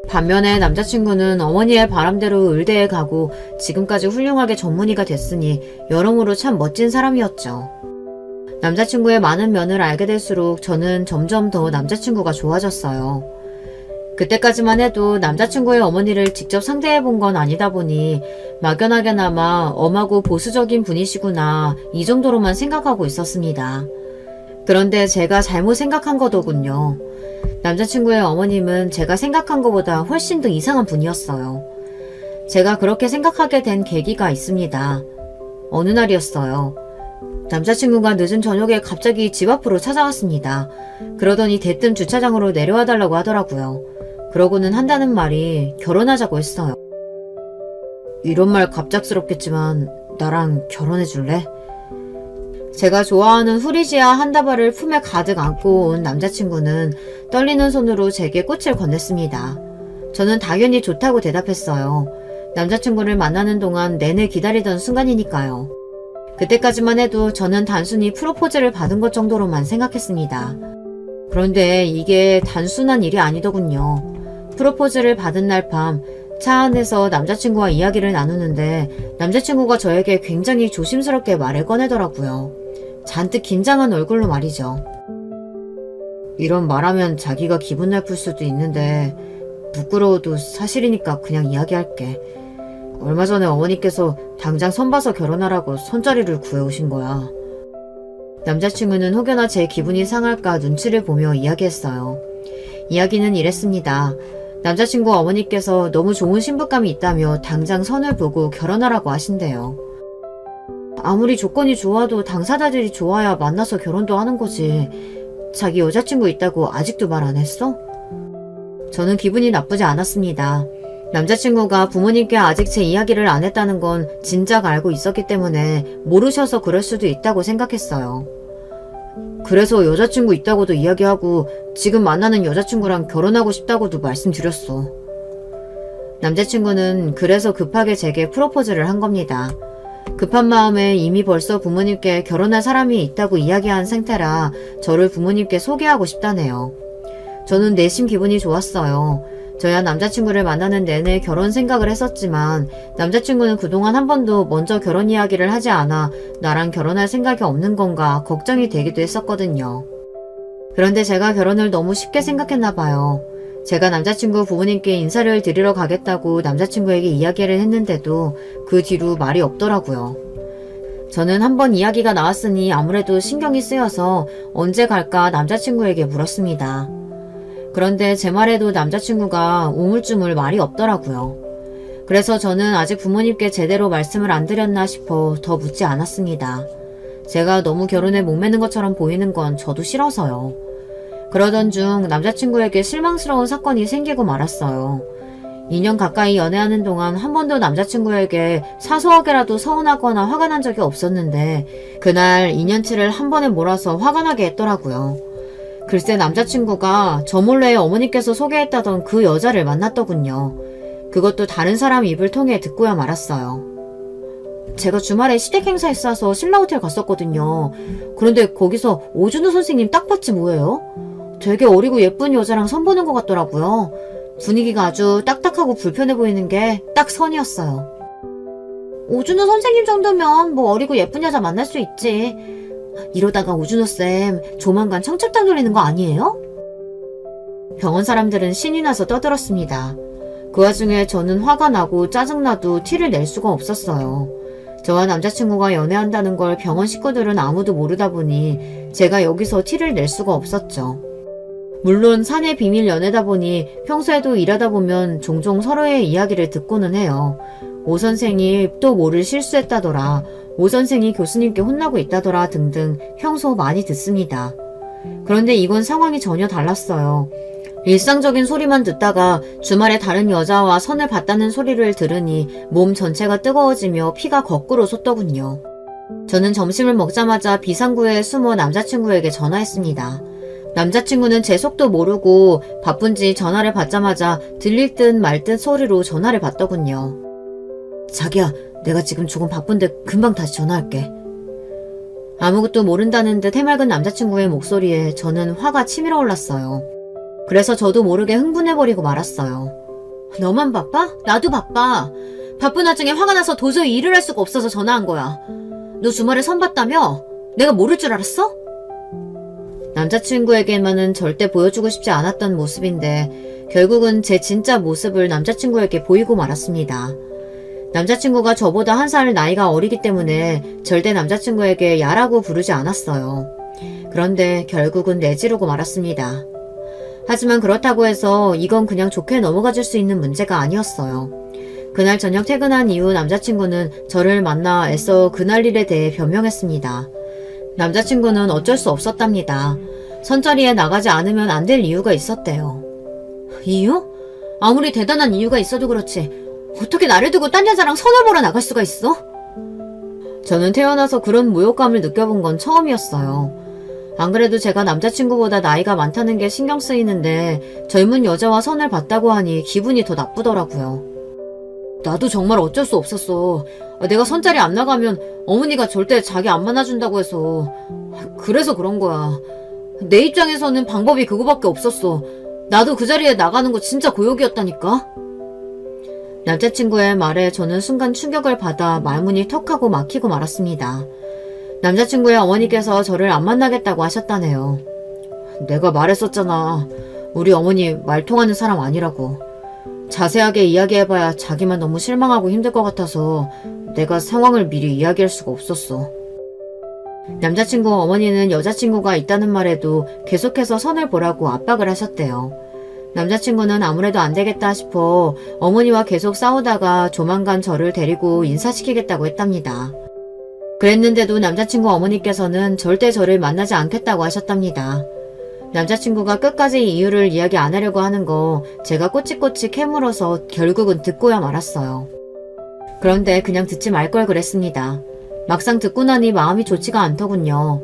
반면에 남자친구는 어머니의 바람대로 의대에 가고 지금까지 훌륭하게 전문의가 됐으니 여러모로 참 멋진 사람이었죠. 남자친구의 많은 면을 알게 될수록 저는 점점 더 남자친구가 좋아졌어요. 그때까지만 해도 남자친구의 어머니를 직접 상대해본 건 아니다 보니 막연하게나마 엄하고 보수적인 분이시구나 이 정도로만 생각하고 있었습니다. 그런데 제가 잘못 생각한 거더군요. 남자친구의 어머님은 제가 생각한 것보다 훨씬 더 이상한 분이었어요. 제가 그렇게 생각하게 된 계기가 있습니다. 어느 날이었어요. 남자친구가 늦은 저녁에 갑자기 집 앞으로 찾아왔습니다. 그러더니 대뜸 주차장으로 내려와 달라고 하더라고요. 그러고는 한다는 말이 결혼하자고 했어요. 이런 말 갑작스럽겠지만 나랑 결혼해 줄래? 제가 좋아하는 후리지아 한 다발을 품에 가득 안고 온 남자친구는 떨리는 손으로 제게 꽃을 건넸습니다. 저는 당연히 좋다고 대답했어요. 남자친구를 만나는 동안 내내 기다리던 순간이니까요. 그때까지만 해도 저는 단순히 프로포즈를 받은 것 정도로만 생각했습니다. 그런데 이게 단순한 일이 아니더군요. 프로포즈를 받은 날 밤 차 안에서 남자친구와 이야기를 나누는데 남자친구가 저에게 굉장히 조심스럽게 말을 꺼내더라고요. 잔뜩 긴장한 얼굴로 말이죠. 이런 말하면 자기가 기분 나쁠 수도 있는데 부끄러워도 사실이니까 그냥 이야기할게. 얼마 전에 어머니께서 당장 선 봐서 결혼하라고 손자리를 구해오신 거야. 남자친구는 혹여나 제 기분이 상할까 눈치를 보며 이야기했어요. 이야기는 이랬습니다. 남자친구 어머니께서 너무 좋은 신부감이 있다며 당장 선을 보고 결혼하라고 하신대요. 아무리 조건이 좋아도 당사자들이 좋아야 만나서 결혼도 하는 거지. 자기 여자친구 있다고 아직도 말 안 했어? 저는 기분이 나쁘지 않았습니다. 남자친구가 부모님께 아직 제 이야기를 안 했다는 건 진작 알고 있었기 때문에 모르셔서 그럴 수도 있다고 생각했어요. 그래서 여자친구 있다고도 이야기하고 지금 만나는 여자친구랑 결혼하고 싶다고도 말씀드렸어. 남자친구는 그래서 급하게 제게 프로포즈를 한 겁니다. 급한 마음에 이미 벌써 부모님께 결혼할 사람이 있다고 이야기한 상태라 저를 부모님께 소개하고 싶다네요. 저는 내심 기분이 좋았어요. 저야 남자친구를 만나는 내내 결혼 생각을 했었지만 남자친구는 그동안 한 번도 먼저 결혼 이야기를 하지 않아 나랑 결혼할 생각이 없는 건가 걱정이 되기도 했었거든요. 그런데 제가 결혼을 너무 쉽게 생각했나 봐요. 제가 남자친구 부모님께 인사를 드리러 가겠다고 남자친구에게 이야기를 했는데도 그 뒤로 말이 없더라고요. 저는 한번 이야기가 나왔으니 아무래도 신경이 쓰여서 언제 갈까 남자친구에게 물었습니다. 그런데 제 말에도 남자친구가 우물쭈물 말이 없더라고요. 그래서 저는 아직 부모님께 제대로 말씀을 안 드렸나 싶어 더 묻지 않았습니다. 제가 너무 결혼에 목매는 것처럼 보이는 건 저도 싫어서요. 그러던 중 남자친구에게 실망스러운 사건이 생기고 말았어요. 2년 가까이 연애하는 동안 한 번도 남자친구에게 사소하게라도 서운하거나 화가 난 적이 없었는데 그날 2년치를 한 번에 몰아서 화가 나게 했더라고요. 글쎄 남자친구가 저 몰래 어머니께서 소개했다던 그 여자를 만났더군요. 그것도 다른 사람 입을 통해 듣고야 말았어요. 제가 주말에 시댁 행사 있어서 신라호텔 갔었거든요. 그런데 거기서 오준호 선생님 딱 봤지 뭐예요? 되게 어리고 예쁜 여자랑 선보는 것 같더라고요. 분위기가 아주 딱딱하고 불편해 보이는 게 딱 선이었어요. 오준호 선생님 정도면 뭐 어리고 예쁜 여자 만날 수 있지. 이러다가 오준호쌤 조만간 청첩장 돌리는 거 아니에요? 병원 사람들은 신이 나서 떠들었습니다. 그 와중에 저는 화가 나고 짜증나도 티를 낼 수가 없었어요. 저와 남자친구가 연애한다는 걸 병원 식구들은 아무도 모르다 보니 제가 여기서 티를 낼 수가 없었죠. 물론 사내 비밀 연애다 보니 평소에도 일하다 보면 종종 서로의 이야기를 듣고는 해요. 오 선생이 또 뭐를 실수했다더라. 오 선생이 교수님께 혼나고 있다더라 등등 평소 많이 듣습니다. 그런데 이건 상황이 전혀 달랐어요. 일상적인 소리만 듣다가 주말에 다른 여자와 선을 봤다는 소리를 들으니 몸 전체가 뜨거워지며 피가 거꾸로 솟더군요. 저는 점심을 먹자마자 비상구에 숨어 남자친구에게 전화했습니다. 남자친구는 제 속도 모르고 바쁜지 전화를 받자마자 들릴 듯 말 듯 소리로 전화를 받더군요. 자기야, 내가 지금 조금 바쁜데 금방 다시 전화할게. 아무것도 모른다는 듯 해맑은 남자친구의 목소리에 저는 화가 치밀어 올랐어요. 그래서 저도 모르게 흥분해버리고 말았어요. 너만 바빠? 나도 바빠. 바쁜 와중에 화가 나서 도저히 일을 할 수가 없어서 전화한 거야. 너 주말에 선 봤다며? 내가 모를 줄 알았어? 남자친구에게만은 절대 보여주고 싶지 않았던 모습인데 결국은 제 진짜 모습을 남자친구에게 보이고 말았습니다. 남자친구가 저보다 한 살 나이가 어리기 때문에 절대 남자친구에게 야라고 부르지 않았어요. 그런데 결국은 내지르고 말았습니다. 하지만 그렇다고 해서 이건 그냥 좋게 넘어가줄 수 있는 문제가 아니었어요. 그날 저녁 퇴근한 이후 남자친구는 저를 만나 애써 그날 일에 대해 변명했습니다. 남자친구는 어쩔 수 없었답니다. 선자리에 나가지 않으면 안 될 이유가 있었대요. 이유? 아무리 대단한 이유가 있어도 그렇지 어떻게 나를 두고 딴 여자랑 선을 보러 나갈 수가 있어? 저는 태어나서 그런 모욕감을 느껴본 건 처음이었어요. 안 그래도 제가 남자친구보다 나이가 많다는 게 신경 쓰이는데 젊은 여자와 선을 봤다고 하니 기분이 더 나쁘더라고요. 나도 정말 어쩔 수 없었어. 내가 선자리 안 나가면 어머니가 절대 자기 안 만나준다고 해서. 그래서 그런 거야. 내 입장에서는 방법이 그거밖에 없었어. 나도 그 자리에 나가는 거 진짜 고역이었다니까. 남자친구의 말에 저는 순간 충격을 받아 말문이 턱하고 막히고 말았습니다. 남자친구의 어머니께서 저를 안 만나겠다고 하셨다네요. 내가 말했었잖아. 우리 어머니 말 통하는 사람 아니라고. 자세하게 이야기해봐야 자기만 너무 실망하고 힘들 것 같아서 내가 상황을 미리 이야기할 수가 없었어. 남자친구 어머니는 여자친구가 있다는 말에도 계속해서 선을 보라고 압박을 하셨대요. 남자친구는 아무래도 안 되겠다 싶어 어머니와 계속 싸우다가 조만간 저를 데리고 인사시키겠다고 했답니다. 그랬는데도 남자친구 어머니께서는 절대 저를 만나지 않겠다고 하셨답니다. 남자친구가 끝까지 이유를 이야기 안 하려고 하는 거 제가 꼬치꼬치 캐물어서 결국은 듣고야 말았어요. 그런데 그냥 듣지 말 걸 그랬습니다. 막상 듣고 나니 마음이 좋지가 않더군요.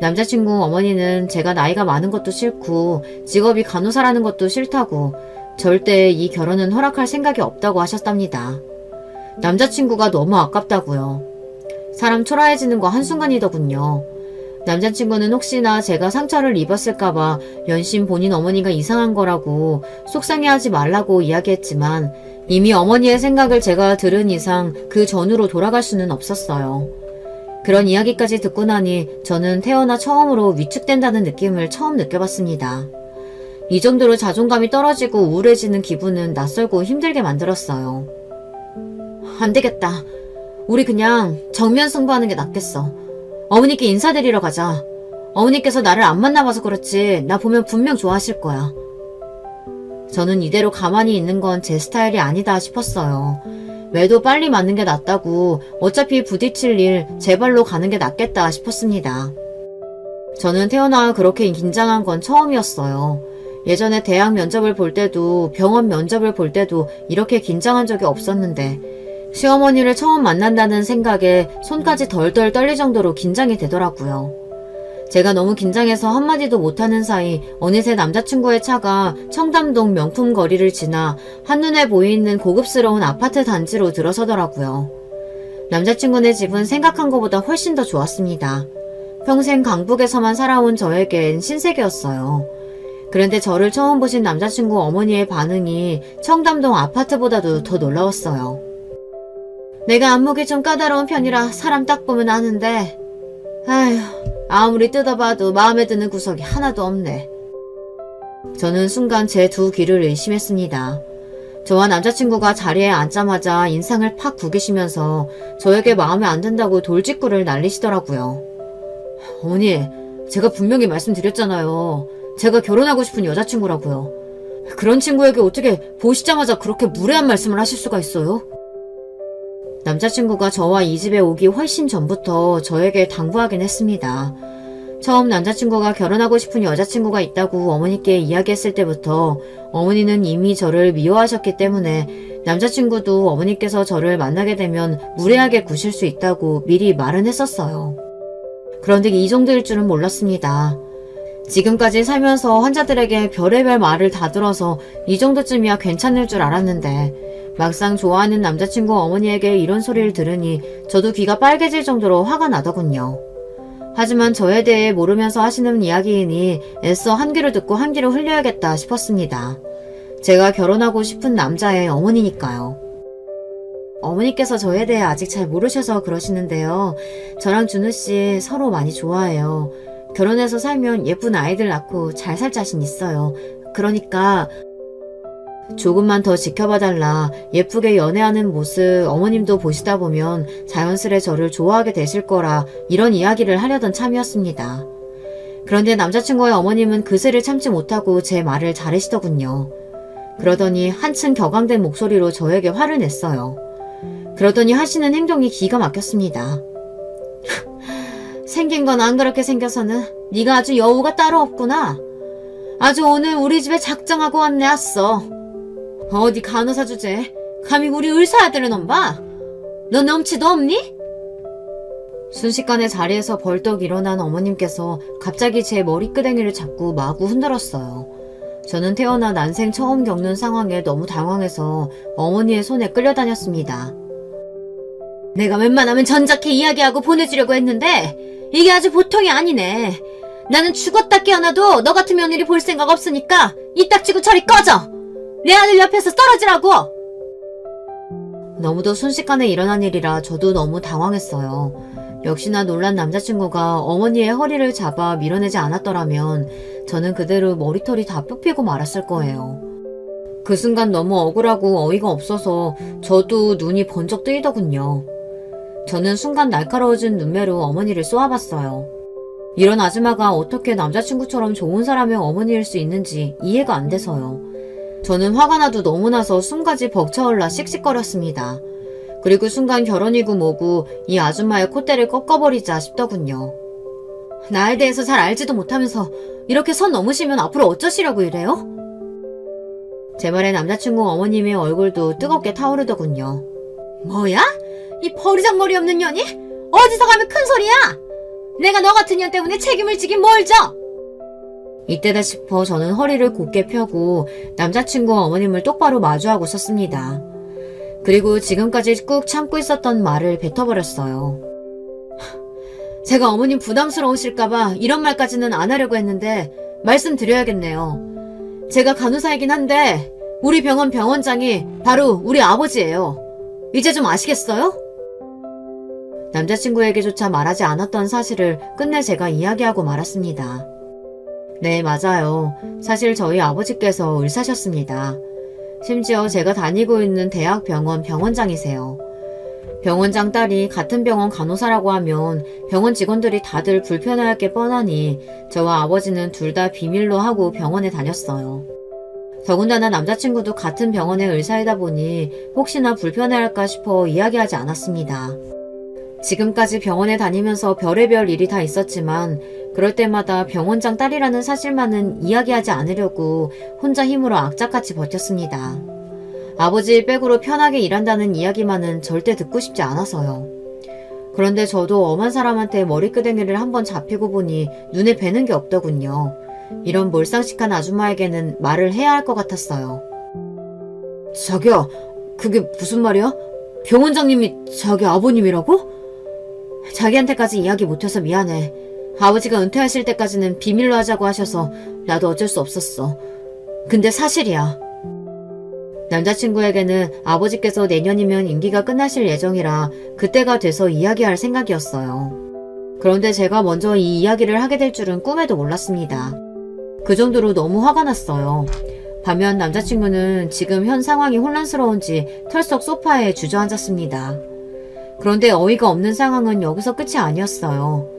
남자친구 어머니는 제가 나이가 많은 것도 싫고 직업이 간호사라는 것도 싫다고 절대 이 결혼은 허락할 생각이 없다고 하셨답니다. 남자친구가 너무 아깝다고요. 사람 초라해지는 거 한순간이더군요. 남자친구는 혹시나 제가 상처를 입었을까봐 연신 본인 어머니가 이상한 거라고 속상해하지 말라고 이야기했지만 이미 어머니의 생각을 제가 들은 이상 그 전으로 돌아갈 수는 없었어요. 그런 이야기까지 듣고 나니 저는 태어나 처음으로 위축된다는 느낌을 처음 느껴봤습니다. 이 정도로 자존감이 떨어지고 우울해지는 기분은 낯설고 힘들게 만들었어요. 안 되겠다. 우리 그냥 정면 승부하는 게 낫겠어. 어머니께 인사드리러 가자. 어머니께서 나를 안 만나봐서 그렇지 나 보면 분명 좋아하실 거야. 저는 이대로 가만히 있는 건 제 스타일이 아니다 싶었어요. 매도 빨리 맞는 게 낫다고 어차피 부딪힐 일 제 발로 가는 게 낫겠다 싶었습니다. 저는 태어나 그렇게 긴장한 건 처음이었어요. 예전에 대학 면접을 볼 때도 병원 면접을 볼 때도 이렇게 긴장한 적이 없었는데 시어머니를 처음 만난다는 생각에 손까지 덜덜 떨릴 정도로 긴장이 되더라고요. 제가 너무 긴장해서 한마디도 못하는 사이 어느새 남자친구의 차가 청담동 명품 거리를 지나 한눈에 보이는 고급스러운 아파트 단지로 들어서더라고요. 남자친구네 집은 생각한 것보다 훨씬 더 좋았습니다. 평생 강북에서만 살아온 저에겐 신세계였어요. 그런데 저를 처음 보신 남자친구 어머니의 반응이 청담동 아파트보다도 더 놀라웠어요. 내가 안목이 좀 까다로운 편이라 사람 딱 보면 아는데 아휴 아무리 뜯어봐도 마음에 드는 구석이 하나도 없네. 저는 순간 제 두 귀를 의심했습니다. 저와 남자친구가 자리에 앉자마자 인상을 팍 구기시면서 저에게 마음에 안 든다고 돌직구를 날리시더라고요. 어머니, 제가 분명히 말씀드렸잖아요. 제가 결혼하고 싶은 여자친구라고요. 그런 친구에게 어떻게 보시자마자 그렇게 무례한 말씀을 하실 수가 있어요? 남자친구가 저와 이 집에 오기 훨씬 전부터 저에게 당부하긴 했습니다. 처음 남자친구가 결혼하고 싶은 여자친구가 있다고 어머니께 이야기했을 때부터 어머니는 이미 저를 미워하셨기 때문에 남자친구도 어머니께서 저를 만나게 되면 무례하게 구실 수 있다고 미리 말은 했었어요. 그런데 이 정도일 줄은 몰랐습니다. 지금까지 살면서 환자들에게 별의별 말을 다 들어서 이 정도쯤이야 괜찮을 줄 알았는데 막상 좋아하는 남자친구 어머니에게 이런 소리를 들으니 저도 귀가 빨개질 정도로 화가 나더군요. 하지만 저에 대해 모르면서 하시는 이야기이니 애써 한 귀를 듣고 한 귀를 흘려야겠다 싶었습니다. 제가 결혼하고 싶은 남자의 어머니니까요. 어머니께서 저에 대해 아직 잘 모르셔서 그러시는데요. 저랑 준우씨 서로 많이 좋아해요. 결혼해서 살면 예쁜 아이들 낳고 잘 살 자신 있어요. 그러니까 조금만 더 지켜봐달라. 예쁘게 연애하는 모습 어머님도 보시다 보면 자연스레 저를 좋아하게 되실 거라 이런 이야기를 하려던 참이었습니다. 그런데 남자친구의 어머님은 그새를 참지 못하고 제 말을 자르시더군요. 그러더니 한층 격앙된 목소리로 저에게 화를 냈어요. 그러더니 하시는 행동이 기가 막혔습니다. 생긴 건 안 그렇게 생겨서는 네가 아주 여우가 따로 없구나. 아주 오늘 우리 집에 작정하고 왔네 왔어. 어디 간호사 주제 감히 우리 의사 아들을 넘봐? 너 넘치도 없니? 순식간에 자리에서 벌떡 일어난 어머님께서 갑자기 제 머리끄댕이를 잡고 마구 흔들었어요. 저는 태어나 난생 처음 겪는 상황에 너무 당황해서 어머니의 손에 끌려다녔습니다. 내가 웬만하면 전작해 이야기하고 보내주려고 했는데 이게 아주 보통이 아니네. 나는 죽었다 깨어나도 너 같은 며느리 볼 생각 없으니까 이 딱지고 저리 꺼져. 내 아들 옆에서 떨어지라고. 너무도 순식간에 일어난 일이라 저도 너무 당황했어요. 역시나 놀란 남자친구가 어머니의 허리를 잡아 밀어내지 않았더라면 저는 그대로 머리털이 다 뽑히고 말았을 거예요. 그 순간 너무 억울하고 어이가 없어서 저도 눈이 번쩍 뜨이더군요. 저는 순간 날카로워진 눈매로 어머니를 쏘아봤어요. 이런 아줌마가 어떻게 남자친구처럼 좋은 사람의 어머니일 수 있는지 이해가 안 돼서요. 저는 화가 나도 너무 나서 숨까지 벅차올라 씩씩거렸습니다. 그리고 순간 결혼이고 뭐고 이 아줌마의 콧대를 꺾어버리자 싶더군요. 나에 대해서 잘 알지도 못하면서 이렇게 선 넘으시면 앞으로 어쩌시려고 이래요? 제 말에 남자친구 어머님의 얼굴도 뜨겁게 타오르더군요. 뭐야? 이 버리장머리 없는 년이? 어디서 가면 큰 소리야? 내가 너 같은 년 때문에 책임을 지긴 뭘 져? 이때다 싶어 저는 허리를 곧게 펴고 남자친구 어머님을 똑바로 마주하고 섰습니다. 그리고 지금까지 꾹 참고 있었던 말을 뱉어버렸어요. 제가 어머님 부담스러우실까봐 이런 말까지는 안 하려고 했는데 말씀드려야겠네요. 제가 간호사이긴 한데 우리 병원 병원장이 바로 우리 아버지예요. 이제 좀 아시겠어요? 남자친구에게조차 말하지 않았던 사실을 끝내 제가 이야기하고 말았습니다. 네, 맞아요. 사실 저희 아버지께서 의사셨습니다. 심지어 제가 다니고 있는 대학병원 병원장이세요. 병원장 딸이 같은 병원 간호사라고 하면 병원 직원들이 다들 불편해할 게 뻔하니 저와 아버지는 둘 다 비밀로 하고 병원에 다녔어요. 더군다나 남자친구도 같은 병원의 의사이다 보니 혹시나 불편해할까 싶어 이야기하지 않았습니다. 지금까지 병원에 다니면서 별의별 일이 다 있었지만 그럴 때마다 병원장 딸이라는 사실만은 이야기하지 않으려고 혼자 힘으로 악착같이 버텼습니다. 아버지 백으로 편하게 일한다는 이야기만은 절대 듣고 싶지 않아서요. 그런데 저도 엄한 사람한테 머리끄댕이를 한번 잡히고 보니 눈에 뵈는 게 없더군요. 이런 몰상식한 아줌마에게는 말을 해야 할 것 같았어요. 자기야, 그게 무슨 말이야? 병원장님이 자기 아버님이라고? 자기한테까지 이야기 못해서 미안해. 아버지가 은퇴하실 때까지는 비밀로 하자고 하셔서 나도 어쩔 수 없었어. 근데 사실이야. 남자친구에게는 아버지께서 내년이면 임기가 끝나실 예정이라 그때가 돼서 이야기할 생각이었어요. 그런데 제가 먼저 이 이야기를 하게 될 줄은 꿈에도 몰랐습니다. 그 정도로 너무 화가 났어요. 반면 남자친구는 지금 현 상황이 혼란스러운지 털썩 소파에 주저앉았습니다. 그런데 어이가 없는 상황은 여기서 끝이 아니었어요.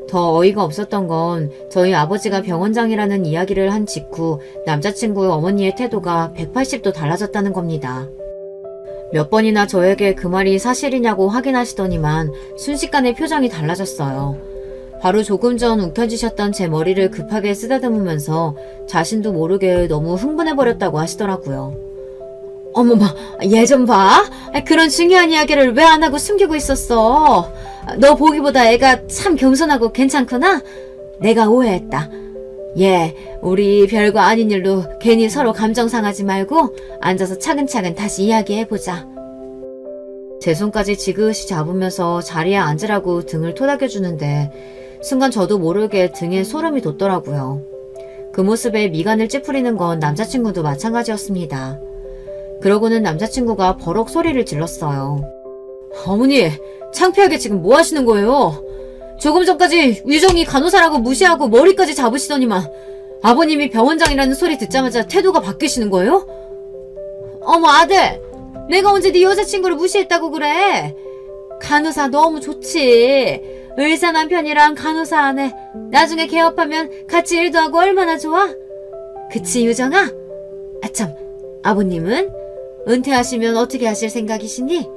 더 어이가 없었던 건 저희 아버지가 병원장이라는 이야기를 한 직후 남자친구의 어머니의 태도가 180도 달라졌다는 겁니다. 몇 번이나 저에게 그 말이 사실이냐고 확인하시더니만 순식간에 표정이 달라졌어요. 바로 조금 전 움켜쥐셨던 제 머리를 급하게 쓰다듬으면서 자신도 모르게 너무 흥분해버렸다고 하시더라고요. 어머마, 얘 좀 봐. 그런 중요한 이야기를 왜 안 하고 숨기고 있었어? 너 보기보다 애가 참 겸손하고 괜찮구나? 내가 오해했다. 얘, 우리 별거 아닌 일로 괜히 서로 감정 상하지 말고 앉아서 차근차근 다시 이야기해보자. 제 손까지 지그시 잡으면서 자리에 앉으라고 등을 토닥여주는데 순간 저도 모르게 등에 소름이 돋더라고요. 그 모습에 미간을 찌푸리는 건 남자친구도 마찬가지였습니다. 그러고는 남자친구가 버럭 소리를 질렀어요. 어머니, 창피하게 지금 뭐 하시는 거예요? 조금 전까지 유정이 간호사라고 무시하고 머리까지 잡으시더니만 아버님이 병원장이라는 소리 듣자마자 태도가 바뀌시는 거예요? 어머 아들, 내가 언제 네 여자친구를 무시했다고 그래? 간호사 너무 좋지. 의사 남편이랑 간호사 아내 나중에 개업하면 같이 일도 하고 얼마나 좋아? 그치 유정아? 아참, 아버님은? 은퇴하시면 어떻게 하실 생각이시니?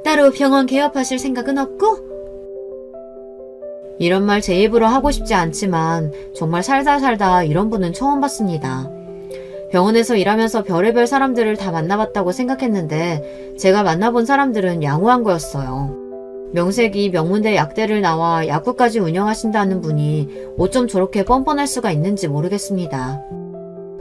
따로 병원 개업하실 생각은 없고? 이런 말 제 입으로 하고 싶지 않지만 정말 살다 이런 분은 처음 봤습니다. 병원에서 일하면서 별의별 사람들을 다 만나봤다고 생각했는데 제가 만나본 사람들은 양호한 거였어요. 명색이 명문대 약대를 나와 약국까지 운영하신다는 분이 어쩜 저렇게 뻔뻔할 수가 있는지 모르겠습니다.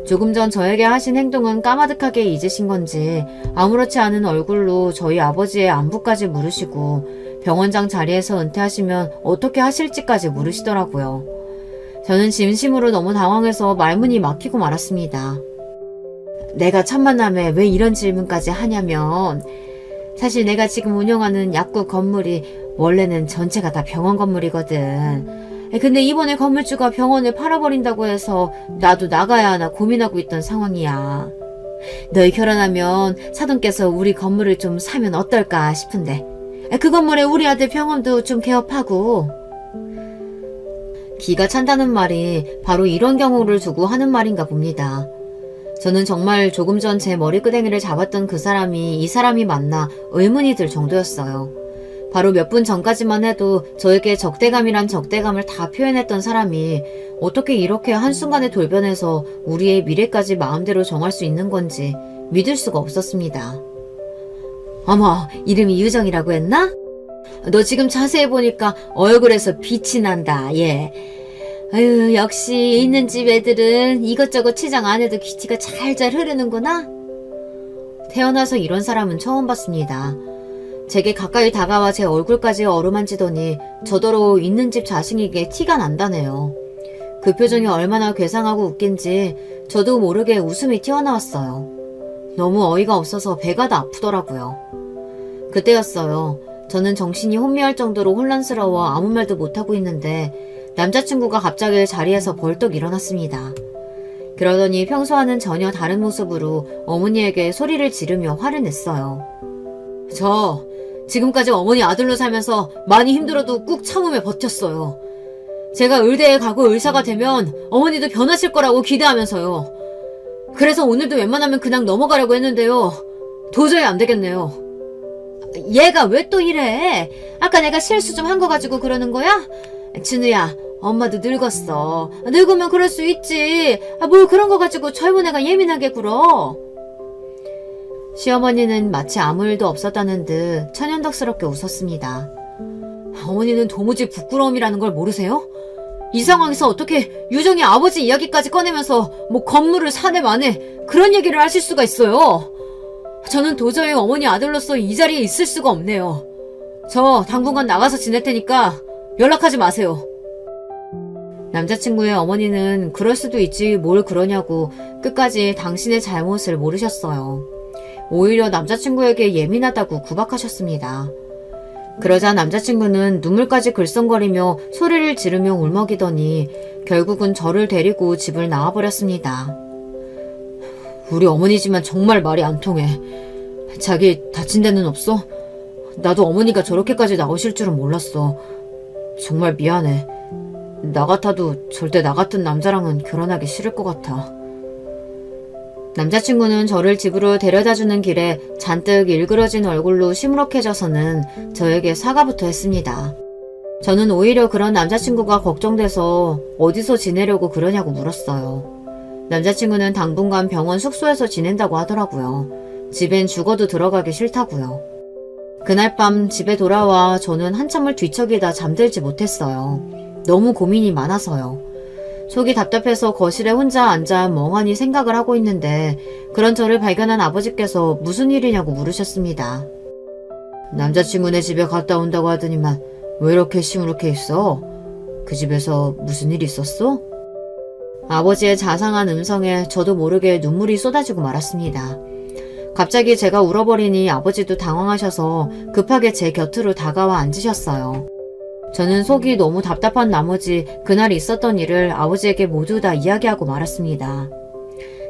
조금 전 저에게 하신 행동은 까마득하게 잊으신 건지 아무렇지 않은 얼굴로 저희 아버지의 안부까지 물으시고 병원장 자리에서 은퇴하시면 어떻게 하실지까지 물으시더라고요. 저는 진심으로 너무 당황해서 말문이 막히고 말았습니다. 내가 첫 만남에 왜 이런 질문까지 하냐면 사실 내가 지금 운영하는 약국 건물이 원래는 전체가 다 병원 건물이거든. 근데 이번에 건물주가 병원을 팔아버린다고 해서 나도 나가야 하나 고민하고 있던 상황이야. 너희 결혼하면 사돈께서 우리 건물을 좀 사면 어떨까 싶은데 그 건물에 우리 아들 병원도 좀 개업하고. 기가 찬다는 말이 바로 이런 경우를 두고 하는 말인가 봅니다. 저는 정말 조금 전 제 머리끄댕이를 잡았던 그 사람이 이 사람이 맞나 의문이 들 정도였어요. 바로 몇 분 전까지만 해도 저에게 적대감이란 적대감을 다 표현했던 사람이 어떻게 이렇게 한순간에 돌변해서 우리의 미래까지 마음대로 정할 수 있는 건지 믿을 수가 없었습니다. 어머, 이름이 유정이라고 했나? 너 지금 자세히 보니까 얼굴에서 빛이 난다, 얘. 아유, 역시 있는 집 애들은 이것저것 치장 안 해도 귀티가 잘잘 흐르는구나. 태어나서 이런 사람은 처음 봤습니다. 제게 가까이 다가와 제 얼굴까지 어루만지더니 저더러 있는 집 자식에게 티가 난다네요. 그 표정이 얼마나 괴상하고 웃긴지 저도 모르게 웃음이 튀어나왔어요. 너무 어이가 없어서 배가 다 아프더라고요. 그때였어요. 저는 정신이 혼미할 정도로 혼란스러워 아무 말도 못하고 있는데 남자친구가 갑자기 자리에서 벌떡 일어났습니다. 그러더니 평소와는 전혀 다른 모습으로 어머니에게 소리를 지르며 화를 냈어요. 저 지금까지 어머니 아들로 살면서 많이 힘들어도 꾹 참으며 버텼어요. 제가 의대에 가고 의사가 되면 어머니도 변하실 거라고 기대하면서요. 그래서 오늘도 웬만하면 그냥 넘어가려고 했는데요. 도저히 안 되겠네요. 얘가 왜 또 이래? 아까 내가 실수 좀 한 거 가지고 그러는 거야? 진우야, 엄마도 늙었어. 늙으면 그럴 수 있지. 뭘 그런 거 가지고 젊은 애가 예민하게 굴어. 시어머니는 마치 아무 일도 없었다는 듯 천연덕스럽게 웃었습니다. 어머니는 도무지 부끄러움이라는 걸 모르세요? 이 상황에서 어떻게 유정이 아버지 이야기까지 꺼내면서 뭐 건물을 사내 마내 그런 얘기를 하실 수가 있어요. 저는 도저히 어머니 아들로서 이 자리에 있을 수가 없네요. 저 당분간 나가서 지낼 테니까 연락하지 마세요. 남자친구의 어머니는 그럴 수도 있지 뭘 그러냐고 끝까지 당신의 잘못을 모르셨어요. 오히려 남자친구에게 예민하다고 구박하셨습니다. 그러자 남자친구는 눈물까지 글썽거리며 소리를 지르며 울먹이더니 결국은 저를 데리고 집을 나와버렸습니다. 우리 어머니지만 정말 말이 안 통해. 자기 다친 데는 없어? 나도 어머니가 저렇게까지 나오실 줄은 몰랐어. 정말 미안해. 나 같아도 절대 나 같은 남자랑은 결혼하기 싫을 것 같아. 남자친구는 저를 집으로 데려다주는 길에 잔뜩 일그러진 얼굴로 시무룩해져서는 저에게 사과부터 했습니다. 저는 오히려 그런 남자친구가 걱정돼서 어디서 지내려고 그러냐고 물었어요. 남자친구는 당분간 병원 숙소에서 지낸다고 하더라고요. 집엔 죽어도 들어가기 싫다고요. 그날 밤 집에 돌아와 저는 한참을 뒤척이다 잠들지 못했어요. 너무 고민이 많아서요. 속이 답답해서 거실에 혼자 앉아 멍하니 생각을 하고 있는데 그런 저를 발견한 아버지께서 무슨 일이냐고 물으셨습니다. 남자친구네 집에 갔다 온다고 하더니만 왜 이렇게 시무룩해 있어? 그 집에서 무슨 일 있었어? 아버지의 자상한 음성에 저도 모르게 눈물이 쏟아지고 말았습니다. 갑자기 제가 울어버리니 아버지도 당황하셔서 급하게 제 곁으로 다가와 앉으셨어요. 저는 속이 너무 답답한 나머지 그날 있었던 일을 아버지에게 모두 다 이야기하고 말았습니다.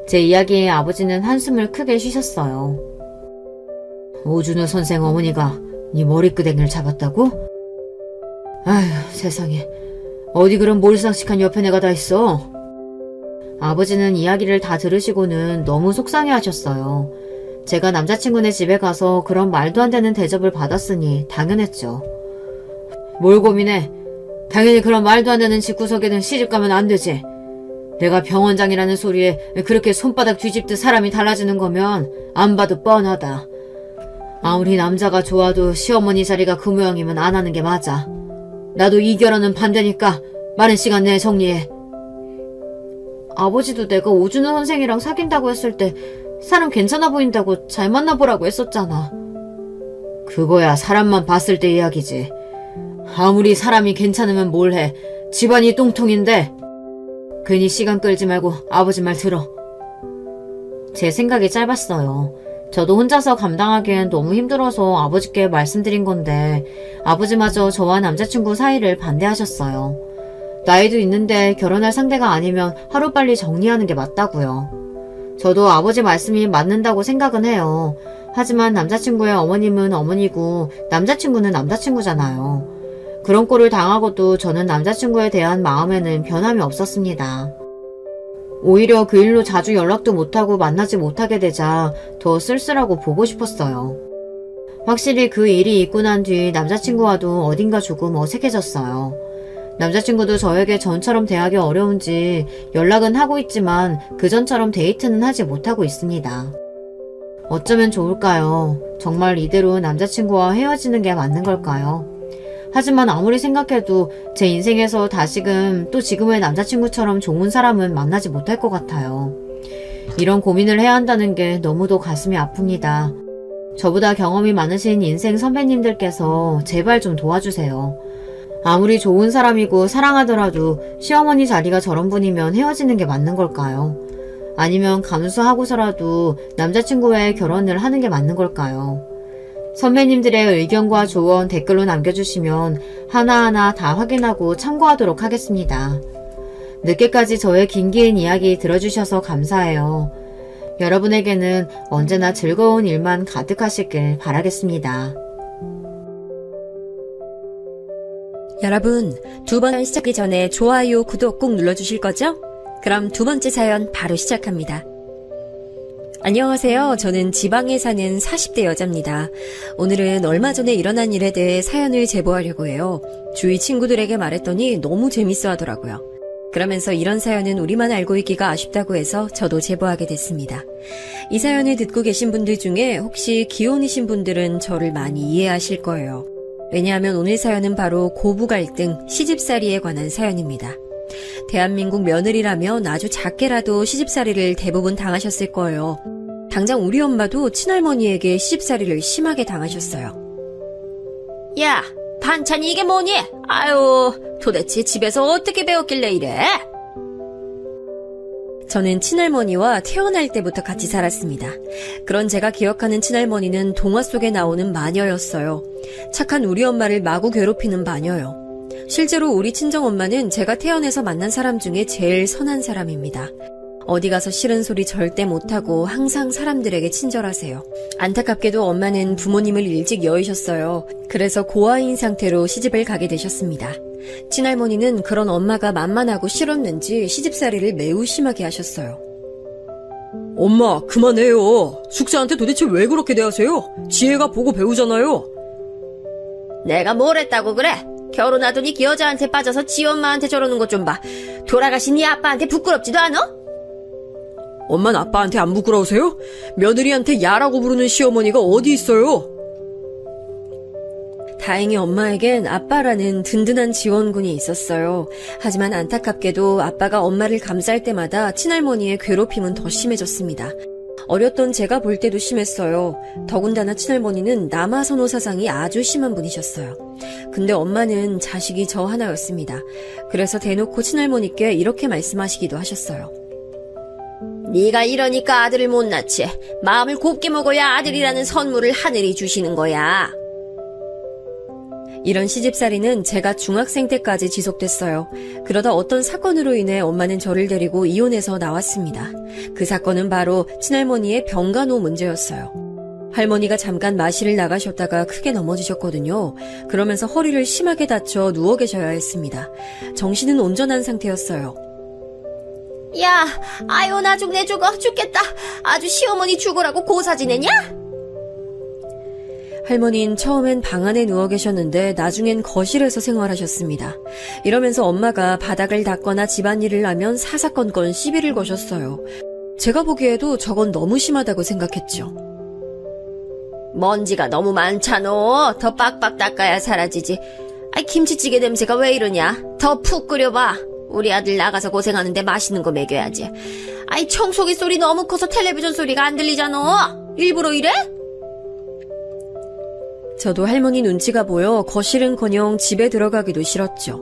제 이야기에 아버지는 한숨을 크게 쉬셨어요. 오준호 선생 어머니가 네 머리끄댕이를 잡았다고? 아휴 세상에 어디 그런 몰상식한 옆에 내가 다 있어. 아버지는 이야기를 다 들으시고는 너무 속상해하셨어요. 제가 남자친구네 집에 가서 그런 말도 안 되는 대접을 받았으니 당연했죠. 뭘 고민해? 당연히 그런 말도 안 되는 집구석에는 시집가면 안 되지. 내가 병원장이라는 소리에 그렇게 손바닥 뒤집듯 사람이 달라지는 거면 안 봐도 뻔하다. 아무리 남자가 좋아도 시어머니 자리가 그 모양이면 안 하는 게 맞아. 나도 이 결혼은 반대니까 많은 시간 내에 정리해. 아버지도 내가 오준호 선생이랑 사귄다고 했을 때 사람 괜찮아 보인다고 잘 만나보라고 했었잖아. 그거야 사람만 봤을 때 이야기지. 아무리 사람이 괜찮으면 뭘 해. 집안이 똥통인데. 괜히 시간 끌지 말고 아버지 말 들어. 제 생각이 짧았어요. 저도 혼자서 감당하기엔 너무 힘들어서 아버지께 말씀드린 건데 아버지마저 저와 남자친구 사이를 반대하셨어요. 나이도 있는데 결혼할 상대가 아니면 하루빨리 정리하는 게 맞다고요. 저도 아버지 말씀이 맞는다고 생각은 해요. 하지만 남자친구의 어머님은 어머니고 남자친구는 남자친구잖아요. 그런 꼴을 당하고도 저는 남자친구에 대한 마음에는 변함이 없었습니다. 오히려 그 일로 자주 연락도 못하고 만나지 못하게 되자 더 쓸쓸하고 보고 싶었어요. 확실히 그 일이 있고 난 뒤 남자친구와도 어딘가 조금 어색해졌어요. 남자친구도 저에게 전처럼 대하기 어려운지 연락은 하고 있지만 그전처럼 데이트는 하지 못하고 있습니다. 어쩌면 좋을까요? 정말 이대로 남자친구와 헤어지는 게 맞는 걸까요? 하지만 아무리 생각해도 제 인생에서 다시금 또 지금의 남자친구처럼 좋은 사람은 만나지 못할 것 같아요. 이런 고민을 해야 한다는 게 너무도 가슴이 아픕니다. 저보다 경험이 많으신 인생 선배님들께서 제발 좀 도와주세요. 아무리 좋은 사람이고 사랑하더라도 시어머니 자리가 저런 분이면 헤어지는 게 맞는 걸까요? 아니면 감수하고서라도 남자친구와의 결혼을 하는 게 맞는 걸까요? 선배님들의 의견과 조언 댓글로 남겨주시면 하나하나 다 확인하고 참고하도록 하겠습니다. 늦게까지 저의 긴 이야기 들어주셔서 감사해요. 여러분에게는 언제나 즐거운 일만 가득하시길 바라겠습니다. 여러분, 두 번 시작하기 전에 좋아요, 구독 꼭 눌러주실 거죠? 그럼 두 번째 사연 바로 시작합니다. 안녕하세요. 저는 지방에 사는 40대 여자입니다. 오늘은 얼마 전에 일어난 일에 대해 사연을 제보하려고 해요. 주위 친구들에게 말했더니 너무 재밌어 하더라고요. 그러면서 이런 사연은 우리만 알고 있기가 아쉽다고 해서 저도 제보하게 됐습니다. 이 사연을 듣고 계신 분들 중에 혹시 기혼이신 분들은 저를 많이 이해하실 거예요. 왜냐하면 오늘 사연은 바로 고부 갈등, 시집살이에 관한 사연입니다. 대한민국 며느리라면 아주 작게라도 시집살이를 대부분 당하셨을 거예요. 당장 우리 엄마도 친할머니에게 시집살이를 심하게 당하셨어요. 야, 반찬이 이게 뭐니? 아유, 도대체 집에서 어떻게 배웠길래 이래? 저는 친할머니와 태어날 때부터 같이 살았습니다. 그런 제가 기억하는 친할머니는 동화 속에 나오는 마녀였어요. 착한 우리 엄마를 마구 괴롭히는 마녀요. 실제로 우리 친정엄마는 제가 태어나서 만난 사람 중에 제일 선한 사람입니다. 어디 가서 싫은 소리 절대 못하고 항상 사람들에게 친절하세요. 안타깝게도 엄마는 부모님을 일찍 여의셨어요. 그래서 고아인 상태로 시집을 가게 되셨습니다. 친할머니는 그런 엄마가 만만하고 싫었는지 시집살이를 매우 심하게 하셨어요. 엄마, 그만해요. 숙자한테 도대체 왜 그렇게 대하세요? 지혜가 보고 배우잖아요. 내가 뭘 했다고 그래? 결혼하더니 그 여자한테 빠져서 지 엄마한테 저러는 것 좀 봐. 돌아가신 네 아빠한테 부끄럽지도 않아? 엄마는 아빠한테 안 부끄러우세요? 며느리한테 야라고 부르는 시어머니가 어디 있어요? 다행히 엄마에겐 아빠라는 든든한 지원군이 있었어요. 하지만 안타깝게도 아빠가 엄마를 감쌀 때마다 친할머니의 괴롭힘은 더 심해졌습니다. 어렸던 제가 볼 때도 심했어요. 더군다나 친할머니는 남아선호 사상이 아주 심한 분이셨어요. 근데 엄마는 자식이 저 하나였습니다. 그래서 대놓고 친할머니께 이렇게 말씀하시기도 하셨어요. 네가 이러니까 아들을 못 낳지. 마음을 곱게 먹어야 아들이라는 선물을 하늘이 주시는 거야. 이런 시집살이는 제가 중학생 때까지 지속됐어요. 그러다 어떤 사건으로 인해 엄마는 저를 데리고 이혼해서 나왔습니다. 그 사건은 바로 친할머니의 병간호 문제였어요. 할머니가 잠깐 마실을 나가셨다가 크게 넘어지셨거든요. 그러면서 허리를 심하게 다쳐 누워 계셔야 했습니다. 정신은 온전한 상태였어요. 야, 아유 나 죽네 죽겠다. 아주 시어머니 죽으라고 고사 지내냐? 할머니는 처음엔 방 안에 누워 계셨는데 나중엔 거실에서 생활하셨습니다. 이러면서 엄마가 바닥을 닦거나 집안일을 하면 사사건건 시비를 거셨어요. 제가 보기에도 저건 너무 심하다고 생각했죠. 먼지가 너무 많잖아. 더 빡빡 닦아야 사라지지. 아이 김치찌개 냄새가 왜 이러냐? 더 푹 끓여봐. 우리 아들 나가서 고생하는데 맛있는 거 먹여야지. 아이 청소기 소리 너무 커서 텔레비전 소리가 안 들리잖아. 일부러 이래? 저도 할머니 눈치가 보여 거실은커녕 집에 들어가기도 싫었죠.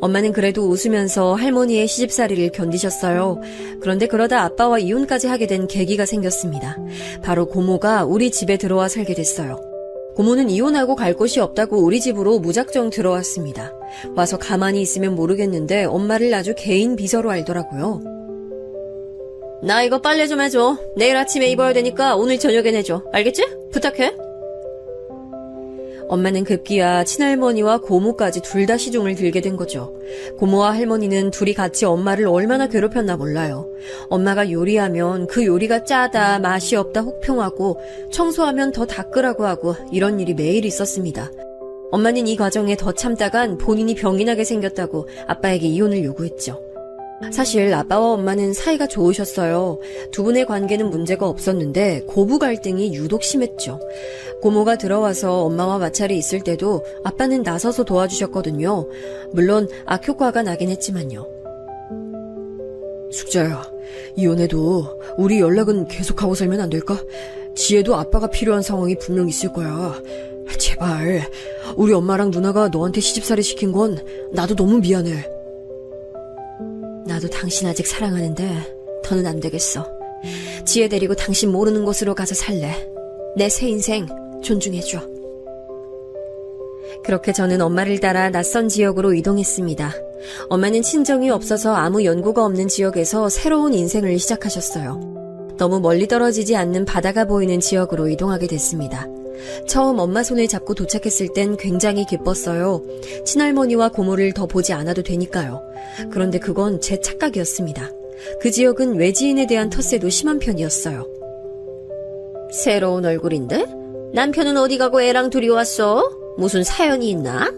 엄마는 그래도 웃으면서 할머니의 시집살이를 견디셨어요. 그런데 그러다 아빠와 이혼까지 하게 된 계기가 생겼습니다. 바로 고모가 우리 집에 들어와 살게 됐어요. 고모는 이혼하고 갈 곳이 없다고 우리 집으로 무작정 들어왔습니다. 와서 가만히 있으면 모르겠는데 엄마를 아주 개인 비서로 알더라고요. 나 이거 빨래 좀 해줘. 내일 아침에 입어야 되니까 오늘 저녁엔 해줘. 알겠지? 부탁해. 엄마는 급기야 친할머니와 고모까지 둘 다 시중을 들게 된 거죠. 고모와 할머니는 둘이 같이 엄마를 얼마나 괴롭혔나 몰라요. 엄마가 요리하면 그 요리가 짜다, 맛이 없다 혹평하고 청소하면 더 닦으라고 하고 이런 일이 매일 있었습니다. 엄마는 이 과정에 더 참다간 본인이 병이 나게 생겼다고 아빠에게 이혼을 요구했죠. 사실 아빠와 엄마는 사이가 좋으셨어요. 두 분의 관계는 문제가 없었는데 고부 갈등이 유독 심했죠. 고모가 들어와서 엄마와 마찰이 있을 때도 아빠는 나서서 도와주셨거든요. 물론 악효과가 나긴 했지만요. 숙자야, 이혼해도 우리 연락은 계속하고 살면 안 될까? 지혜도 아빠가 필요한 상황이 분명 있을 거야. 제발, 우리 엄마랑 누나가 너한테 시집살이 시킨 건 나도 너무 미안해. 나도 당신 아직 사랑하는데 더는 안 되겠어. 지혜 데리고 당신 모르는 곳으로 가서 살래. 내 새 인생 존중해줘. 그렇게 저는 엄마를 따라 낯선 지역으로 이동했습니다. 엄마는 친정이 없어서 아무 연고가 없는 지역에서 새로운 인생을 시작하셨어요. 너무 멀리 떨어지지 않는 바다가 보이는 지역으로 이동하게 됐습니다. 처음 엄마 손을 잡고 도착했을 땐 굉장히 기뻤어요. 친할머니와 고모를 더 보지 않아도 되니까요. 그런데 그건 제 착각이었습니다. 그 지역은 외지인에 대한 텃세도 심한 편이었어요. 새로운 얼굴인데? 남편은 어디 가고 애랑 둘이 왔어? 무슨 사연이 있나?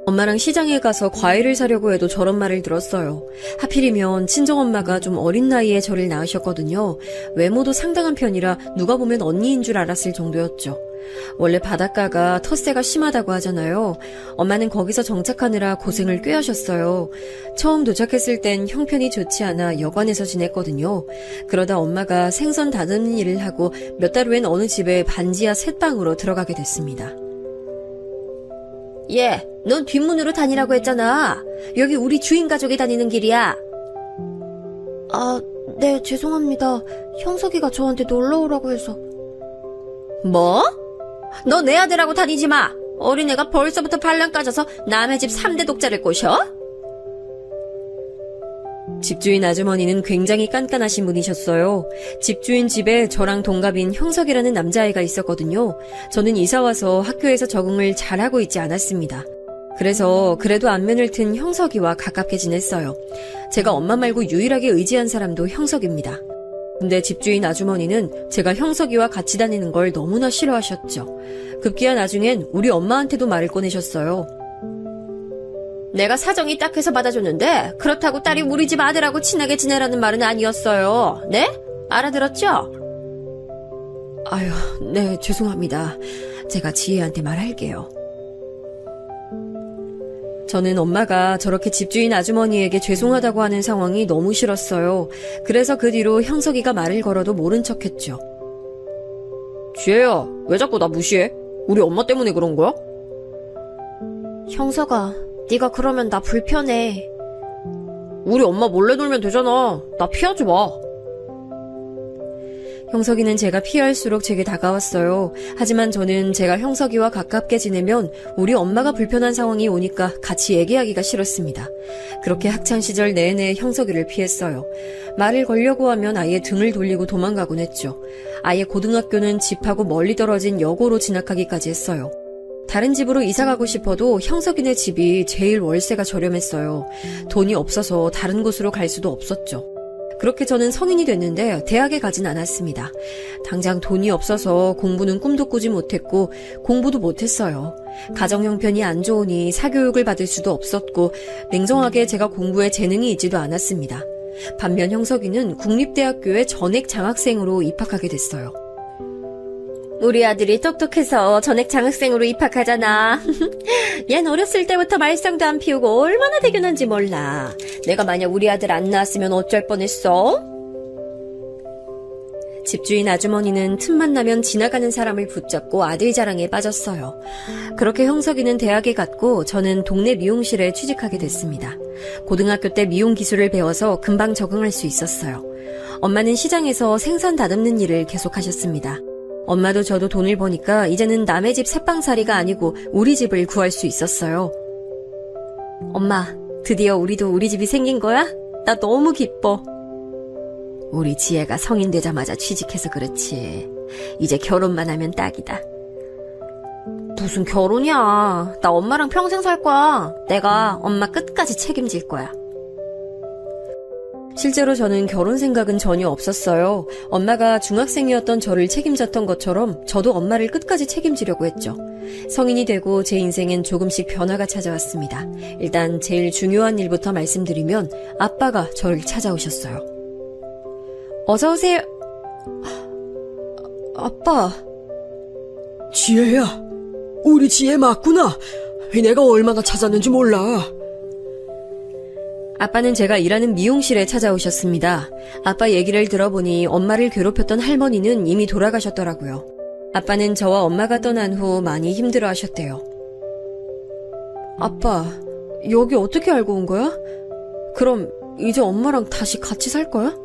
엄마랑 시장에 가서 과일을 사려고 해도 저런 말을 들었어요. 하필이면 친정엄마가 좀 어린 나이에 저를 낳으셨거든요. 외모도 상당한 편이라 누가 보면 언니인 줄 알았을 정도였죠. 원래 바닷가가 텃세가 심하다고 하잖아요. 엄마는 거기서 정착하느라 고생을 꽤 하셨어요. 처음 도착했을 땐 형편이 좋지 않아 여관에서 지냈거든요. 그러다 엄마가 생선 다듬는 일을 하고 몇 달 후엔 어느 집에 반지하 셋방으로 들어가게 됐습니다. 얘, 넌 뒷문으로 다니라고 했잖아. 여기 우리 주인 가족이 다니는 길이야. 아, 네, 죄송합니다. 형석이가 저한테 놀러 오라고 해서. 뭐? 너 내 아들하고 다니지 마. 어린애가 벌써부터 반란 까져서 남의 집 3대 독자를 꼬셔? 집주인 아주머니는 굉장히 깐깐하신 분이셨어요. 집주인 집에 저랑 동갑인 형석이라는 남자아이가 있었거든요. 저는 이사와서 학교에서 적응을 잘하고 있지 않았습니다. 그래서 그래도 안면을 튼 형석이와 가깝게 지냈어요. 제가 엄마 말고 유일하게 의지한 사람도 형석입니다. 근데 집주인 아주머니는 제가 형석이와 같이 다니는 걸 너무나 싫어하셨죠. 급기야 나중엔 우리 엄마한테도 말을 꺼내셨어요. 내가 사정이 딱해서 받아줬는데 그렇다고 딸이 우리 집 아들하고 친하게 지내라는 말은 아니었어요. 네? 알아들었죠? 아유, 네, 죄송합니다. 제가 지혜한테 말할게요. 저는 엄마가 저렇게 집주인 아주머니에게 죄송하다고 하는 상황이 너무 싫었어요. 그래서 그 뒤로 형석이가 말을 걸어도 모른 척했죠. 지혜야, 왜 자꾸 나 무시해? 우리 엄마 때문에 그런 거야? 형석아, 네가 그러면 나 불편해. 우리 엄마 몰래 놀면 되잖아. 나 피하지 마. 형석이는 제가 피할수록 제게 다가왔어요. 하지만 저는 제가 형석이와 가깝게 지내면 우리 엄마가 불편한 상황이 오니까 같이 얘기하기가 싫었습니다. 그렇게 학창시절 내내 형석이를 피했어요. 말을 걸려고 하면 아예 등을 돌리고 도망가곤 했죠. 아예 고등학교는 집하고 멀리 떨어진 여고로 진학하기까지 했어요. 다른 집으로 이사가고 싶어도 형석이네 집이 제일 월세가 저렴했어요. 돈이 없어서 다른 곳으로 갈 수도 없었죠. 그렇게 저는 성인이 됐는데 대학에 가진 않았습니다. 당장 돈이 없어서 공부는 꿈도 꾸지 못했고 공부도 못했어요. 가정 형편이 안 좋으니 사교육을 받을 수도 없었고 냉정하게 제가 공부에 재능이 있지도 않았습니다. 반면 형석이는 국립대학교에 전액 장학생으로 입학하게 됐어요. 우리 아들이 똑똑해서 전액 장학생으로 입학하잖아. 얜 어렸을 때부터 말썽도 안 피우고 얼마나 대견한지 몰라. 내가 만약 우리 아들 안 낳았으면 어쩔 뻔했어? 집주인 아주머니는 틈만 나면 지나가는 사람을 붙잡고 아들 자랑에 빠졌어요. 그렇게 형석이는 대학에 갔고 저는 동네 미용실에 취직하게 됐습니다. 고등학교 때 미용 기술을 배워서 금방 적응할 수 있었어요. 엄마는 시장에서 생선 다듬는 일을 계속하셨습니다. 엄마도 저도 돈을 버니까 이제는 남의 집 새빵살이가 아니고 우리 집을 구할 수 있었어요. 엄마, 드디어 우리도 우리 집이 생긴 거야? 나 너무 기뻐. 우리 지혜가 성인 되자마자 취직해서 그렇지. 이제 결혼만 하면 딱이다. 무슨 결혼이야. 나 엄마랑 평생 살 거야. 내가 엄마 끝까지 책임질 거야. 실제로 저는 결혼 생각은 전혀 없었어요. 엄마가 중학생이었던 저를 책임졌던 것처럼 저도 엄마를 끝까지 책임지려고 했죠. 성인이 되고 제 인생엔 조금씩 변화가 찾아왔습니다. 일단 제일 중요한 일부터 말씀드리면 아빠가 저를 찾아오셨어요. 어서 오세요. 아빠. 지혜야, 우리 지혜 맞구나. 내가 얼마나 찾았는지 몰라. 아빠는 제가 일하는 미용실에 찾아오셨습니다. 아빠 얘기를 들어보니 엄마를 괴롭혔던 할머니는 이미 돌아가셨더라고요. 아빠는 저와 엄마가 떠난 후 많이 힘들어하셨대요. 아빠, 여기 어떻게 알고 온 거야? 그럼 이제 엄마랑 다시 같이 살 거야?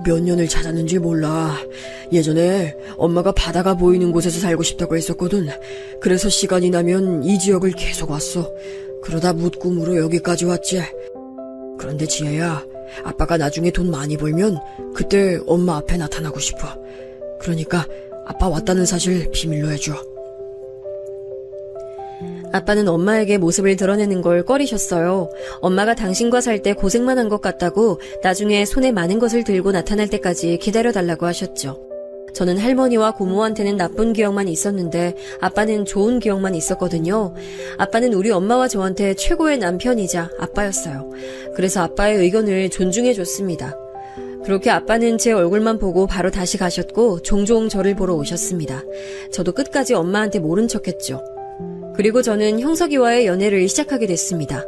몇 년을 찾았는지 몰라. 예전에 엄마가 바다가 보이는 곳에서 살고 싶다고 했었거든. 그래서 시간이 나면 이 지역을 계속 왔어. 그러다 묻꿈으로 여기까지 왔지. 그런데 지혜야, 아빠가 나중에 돈 많이 벌면 그때 엄마 앞에 나타나고 싶어. 그러니까 아빠 왔다는 사실 비밀로 해줘. 아빠는 엄마에게 모습을 드러내는 걸 꺼리셨어요. 엄마가 당신과 살 때 고생만 한 것 같다고 나중에 손에 많은 것을 들고 나타날 때까지 기다려달라고 하셨죠. 저는 할머니와 고모한테는 나쁜 기억만 있었는데 아빠는 좋은 기억만 있었거든요. 아빠는 우리 엄마와 저한테 최고의 남편이자 아빠였어요. 그래서 아빠의 의견을 존중해줬습니다. 그렇게 아빠는 제 얼굴만 보고 바로 다시 가셨고 종종 저를 보러 오셨습니다. 저도 끝까지 엄마한테 모른 척했죠. 그리고 저는 형석이와의 연애를 시작하게 됐습니다.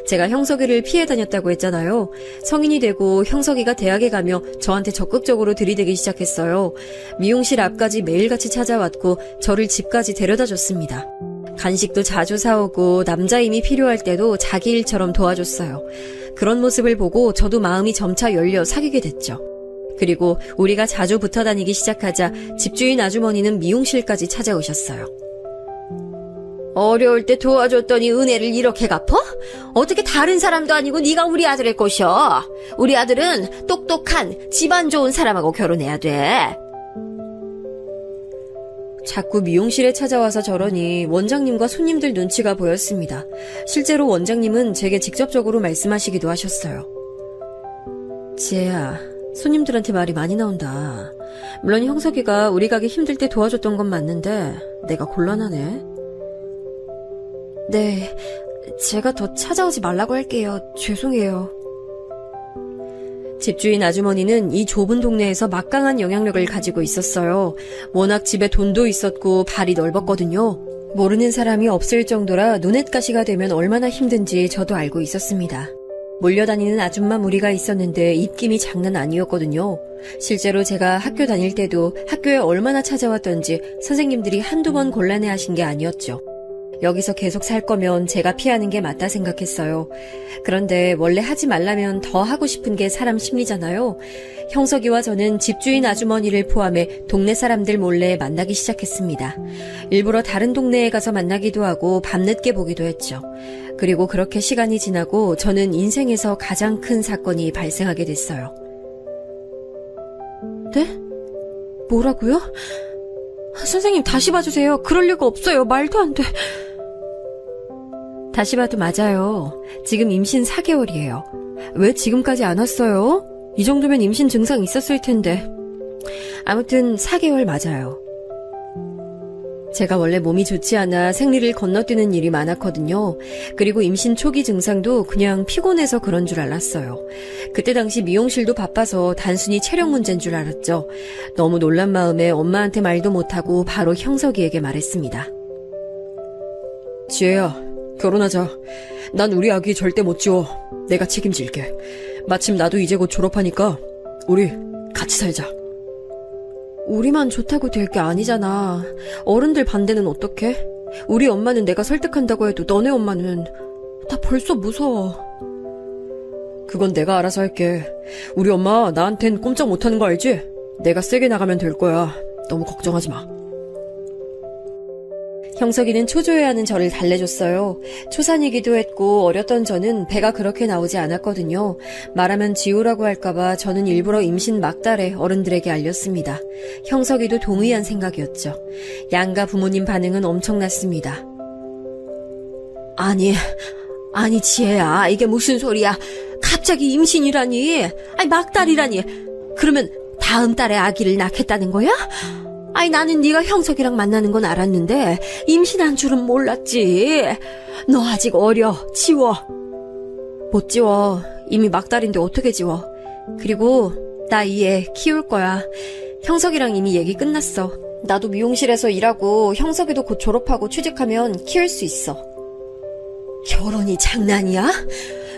제가 형석이를 피해 다녔다고 했잖아요. 성인이 되고 형석이가 대학에 가며 저한테 적극적으로 들이대기 시작했어요. 미용실 앞까지 매일같이 찾아왔고 저를 집까지 데려다 줬습니다. 간식도 자주 사오고 남자임이 필요할 때도 자기 일처럼 도와줬어요. 그런 모습을 보고 저도 마음이 점차 열려 사귀게 됐죠. 그리고 우리가 자주 붙어 다니기 시작하자 집주인 아주머니는 미용실까지 찾아오셨어요. 어려울 때 도와줬더니 은혜를 이렇게 갚어? 어떻게 다른 사람도 아니고 네가 우리 아들을 꼬셔? 우리 아들은 똑똑한 집안 좋은 사람하고 결혼해야 돼. 자꾸 미용실에 찾아와서 저러니 원장님과 손님들 눈치가 보였습니다. 실제로 원장님은 제게 직접적으로 말씀하시기도 하셨어요. 지혜야, 손님들한테 말이 많이 나온다. 물론 형석이가 우리 가게 힘들 때 도와줬던 건 맞는데 내가 곤란하네. 네, 제가 더 찾아오지 말라고 할게요. 죄송해요. 집주인 아주머니는 이 좁은 동네에서 막강한 영향력을 가지고 있었어요. 워낙 집에 돈도 있었고 발이 넓었거든요. 모르는 사람이 없을 정도라 눈엣가시가 되면 얼마나 힘든지 저도 알고 있었습니다. 몰려다니는 아줌마 무리가 있었는데 입김이 장난 아니었거든요. 실제로 제가 학교 다닐 때도 학교에 얼마나 찾아왔던지 선생님들이 한두 번 곤란해하신 게 아니었죠. 여기서 계속 살 거면 제가 피하는 게 맞다 생각했어요. 그런데 원래 하지 말라면 더 하고 싶은 게 사람 심리잖아요. 형석이와 저는 집주인 아주머니를 포함해 동네 사람들 몰래 만나기 시작했습니다. 일부러 다른 동네에 가서 만나기도 하고 밤늦게 보기도 했죠. 그리고 그렇게 시간이 지나고 저는 인생에서 가장 큰 사건이 발생하게 됐어요. 네? 뭐라고요? 선생님 다시 봐주세요. 그럴 리가 없어요. 말도 안 돼. 다시 봐도 맞아요. 지금 임신 4개월이에요. 왜 지금까지 안 왔어요? 이 정도면 임신 증상 있었을 텐데. 아무튼 4개월 맞아요. 제가 원래 몸이 좋지 않아 생리를 건너뛰는 일이 많았거든요. 그리고 임신 초기 증상도 그냥 피곤해서 그런 줄 알았어요. 그때 당시 미용실도 바빠서 단순히 체력 문제인 줄 알았죠. 너무 놀란 마음에 엄마한테 말도 못하고 바로 형석이에게 말했습니다. 지혜야, 결혼하자. 난 우리 아기 절대 못 지워. 내가 책임질게. 마침 나도 이제 곧 졸업하니까 우리 같이 살자. 우리만 좋다고 될 게 아니잖아. 어른들 반대는 어떡해? 우리 엄마는 내가 설득한다고 해도 너네 엄마는 나 벌써 무서워. 그건 내가 알아서 할게. 우리 엄마 나한텐 꼼짝 못하는 거 알지? 내가 세게 나가면 될 거야. 너무 걱정하지 마. 형석이는 초조해하는 저를 달래줬어요. 초산이기도 했고 어렸던 저는 배가 그렇게 나오지 않았거든요. 말하면 지우라고 할까봐 저는 일부러 임신 막달에 어른들에게 알렸습니다. 형석이도 동의한 생각이었죠. 양가 부모님 반응은 엄청났습니다. 아니 지혜야, 이게 무슨 소리야. 갑자기 임신이라니. 아니 막달이라니. 그러면 다음 달에 아기를 낳겠다는 거야? 아니 나는 네가 형석이랑 만나는 건 알았는데 임신한 줄은 몰랐지. 너 아직 어려. 지워. 못 지워. 이미 막달인데 어떻게 지워. 그리고 나 이 애 키울 거야. 형석이랑 이미 얘기 끝났어. 나도 미용실에서 일하고 형석이도 곧 졸업하고 취직하면 키울 수 있어. 결혼이 장난이야?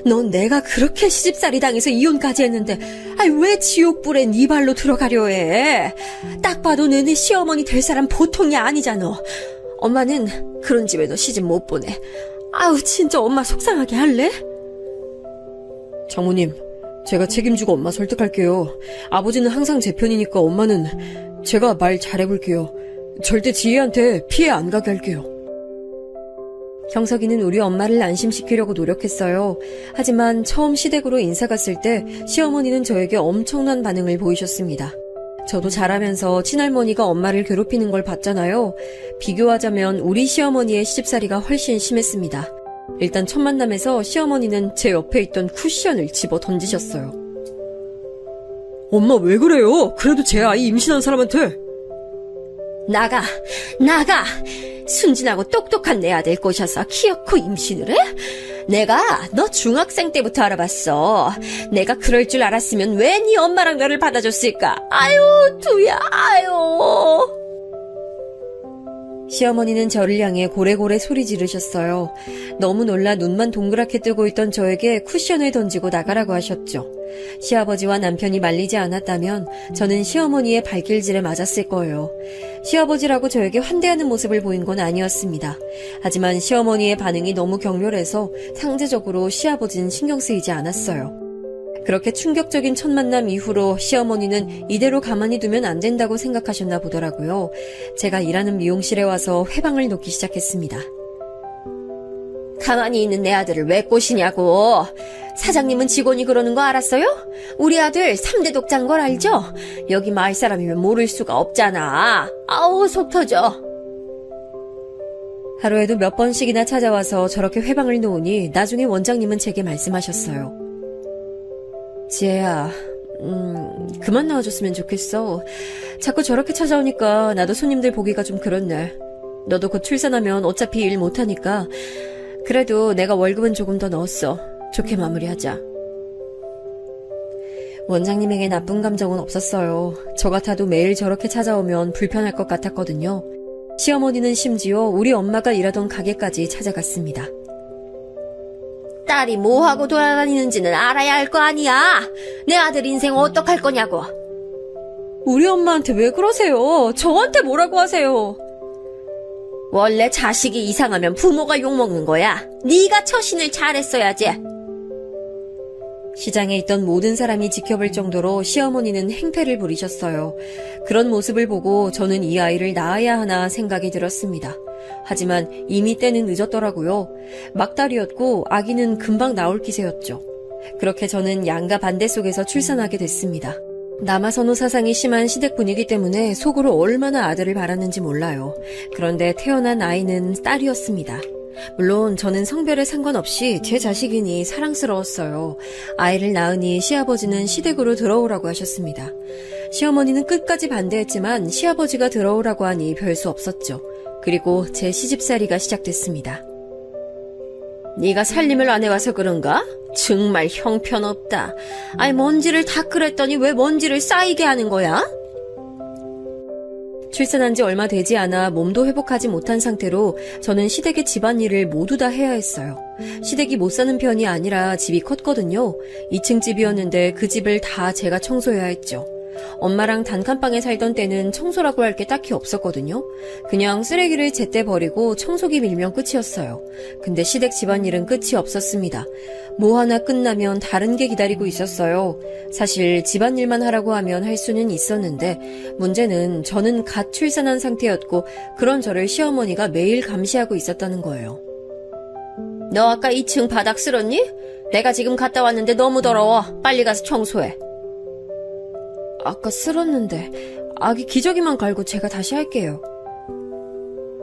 넌 내가 그렇게 시집살이 당해서 이혼까지 했는데 아니 왜 지옥불에 네 발로 들어가려 해? 딱 봐도 너네 시어머니 될 사람 보통이 아니잖아. 엄마는 그런 집에 너 시집 못 보내. 아우 진짜 엄마 속상하게 할래? 장모님, 제가 책임지고 엄마 설득할게요. 아버지는 항상 제 편이니까 엄마는 제가 말 잘해볼게요. 절대 지혜한테 피해 안 가게 할게요. 형석이는 우리 엄마를 안심시키려고 노력했어요. 하지만 처음 시댁으로 인사 갔을 때 시어머니는 저에게 엄청난 반응을 보이셨습니다. 저도 자라면서 친할머니가 엄마를 괴롭히는 걸 봤잖아요. 비교하자면 우리 시어머니의 시집살이가 훨씬 심했습니다. 일단 첫 만남에서 시어머니는 제 옆에 있던 쿠션을 집어 던지셨어요. 엄마 왜 그래요? 그래도 제 아이 임신한 사람한테. 나가! 순진하고 똑똑한 내 아들 꼬셔서 키놓고 임신을 해? 내가 너 중학생 때부터 알아봤어. 내가 그럴 줄 알았으면 왜 네 엄마랑 너를 받아줬을까? 아유 두야 아유. 시어머니는 저를 향해 고래고래 소리 지르셨어요. 너무 놀라 눈만 동그랗게 뜨고 있던 저에게 쿠션을 던지고 나가라고 하셨죠. 시아버지와 남편이 말리지 않았다면 저는 시어머니의 발길질에 맞았을 거예요. 시아버지라고 저에게 환대하는 모습을 보인 건 아니었습니다. 하지만 시어머니의 반응이 너무 격렬해서 상대적으로 시아버지는 신경 쓰이지 않았어요. 그렇게 충격적인 첫 만남 이후로 시어머니는 이대로 가만히 두면 안 된다고 생각하셨나 보더라고요. 제가 일하는 미용실에 와서 회방을 놓기 시작했습니다. 가만히 있는 내 아들을 왜 꼬시냐고. 사장님은 직원이 그러는 거 알았어요? 우리 아들 3대 독자인 걸 알죠? 여기 마을 사람이면 모를 수가 없잖아. 아우 속 터져. 하루에도 몇 번씩이나 찾아와서 저렇게 회방을 놓으니 나중에 원장님은 제게 말씀하셨어요. 지혜야, 그만 나와줬으면 좋겠어. 자꾸 저렇게 찾아오니까 나도 손님들 보기가 좀 그렇네. 너도 곧 출산하면 어차피 일 못하니까 그래도 내가 월급은 조금 더 넣었어. 좋게 마무리하자. 원장님에게 나쁜 감정은 없었어요. 저 같아도 매일 저렇게 찾아오면 불편할 것 같았거든요. 시어머니는 심지어 우리 엄마가 일하던 가게까지 찾아갔습니다. 딸이 뭐하고 돌아다니는지는 알아야 할 거 아니야. 내 아들 인생 어떡할 거냐고. 우리 엄마한테 왜 그러세요? 저한테 뭐라고 하세요? 원래 자식이 이상하면 부모가 욕먹는 거야. 네가 처신을 잘했어야지. 시장에 있던 모든 사람이 지켜볼 정도로 시어머니는 행패를 부리셨어요. 그런 모습을 보고 저는 이 아이를 낳아야 하나 생각이 들었습니다. 하지만 이미 때는 늦었더라고요. 막달이었고 아기는 금방 나올 기세였죠. 그렇게 저는 양가 반대 속에서 출산하게 됐습니다. 남아선호 사상이 심한 시댁 분위기 때문에 속으로 얼마나 아들을 바랐는지 몰라요. 그런데 태어난 아이는 딸이었습니다. 물론 저는 성별에 상관없이 제 자식이니 사랑스러웠어요. 아이를 낳으니 시아버지는 시댁으로 들어오라고 하셨습니다. 시어머니는 끝까지 반대했지만 시아버지가 들어오라고 하니 별 수 없었죠. 그리고 제 시집살이가 시작됐습니다. 네가 살림을 안 해와서 그런가? 정말 형편없다. 아니 먼지를 다 끓였더니 왜 먼지를 쌓이게 하는 거야? 출산한 지 얼마 되지 않아 몸도 회복하지 못한 상태로 저는 시댁의 집안일을 모두 다 해야 했어요. 시댁이 못 사는 편이 아니라 집이 컸거든요. 2층 집이었는데 그 집을 다 제가 청소해야 했죠. 엄마랑 단칸방에 살던 때는 청소라고 할 게 딱히 없었거든요. 그냥 쓰레기를 제때 버리고 청소기 밀면 끝이었어요. 근데 시댁 집안일은 끝이 없었습니다. 뭐 하나 끝나면 다른 게 기다리고 있었어요. 사실 집안일만 하라고 하면 할 수는 있었는데 문제는 저는 갓 출산한 상태였고 그런 저를 시어머니가 매일 감시하고 있었다는 거예요. 너 아까 2층 바닥 쓸었니? 내가 지금 갔다 왔는데 너무 더러워. 빨리 가서 청소해. 아까 쓸었는데 아기 기저귀만 갈고 제가 다시 할게요.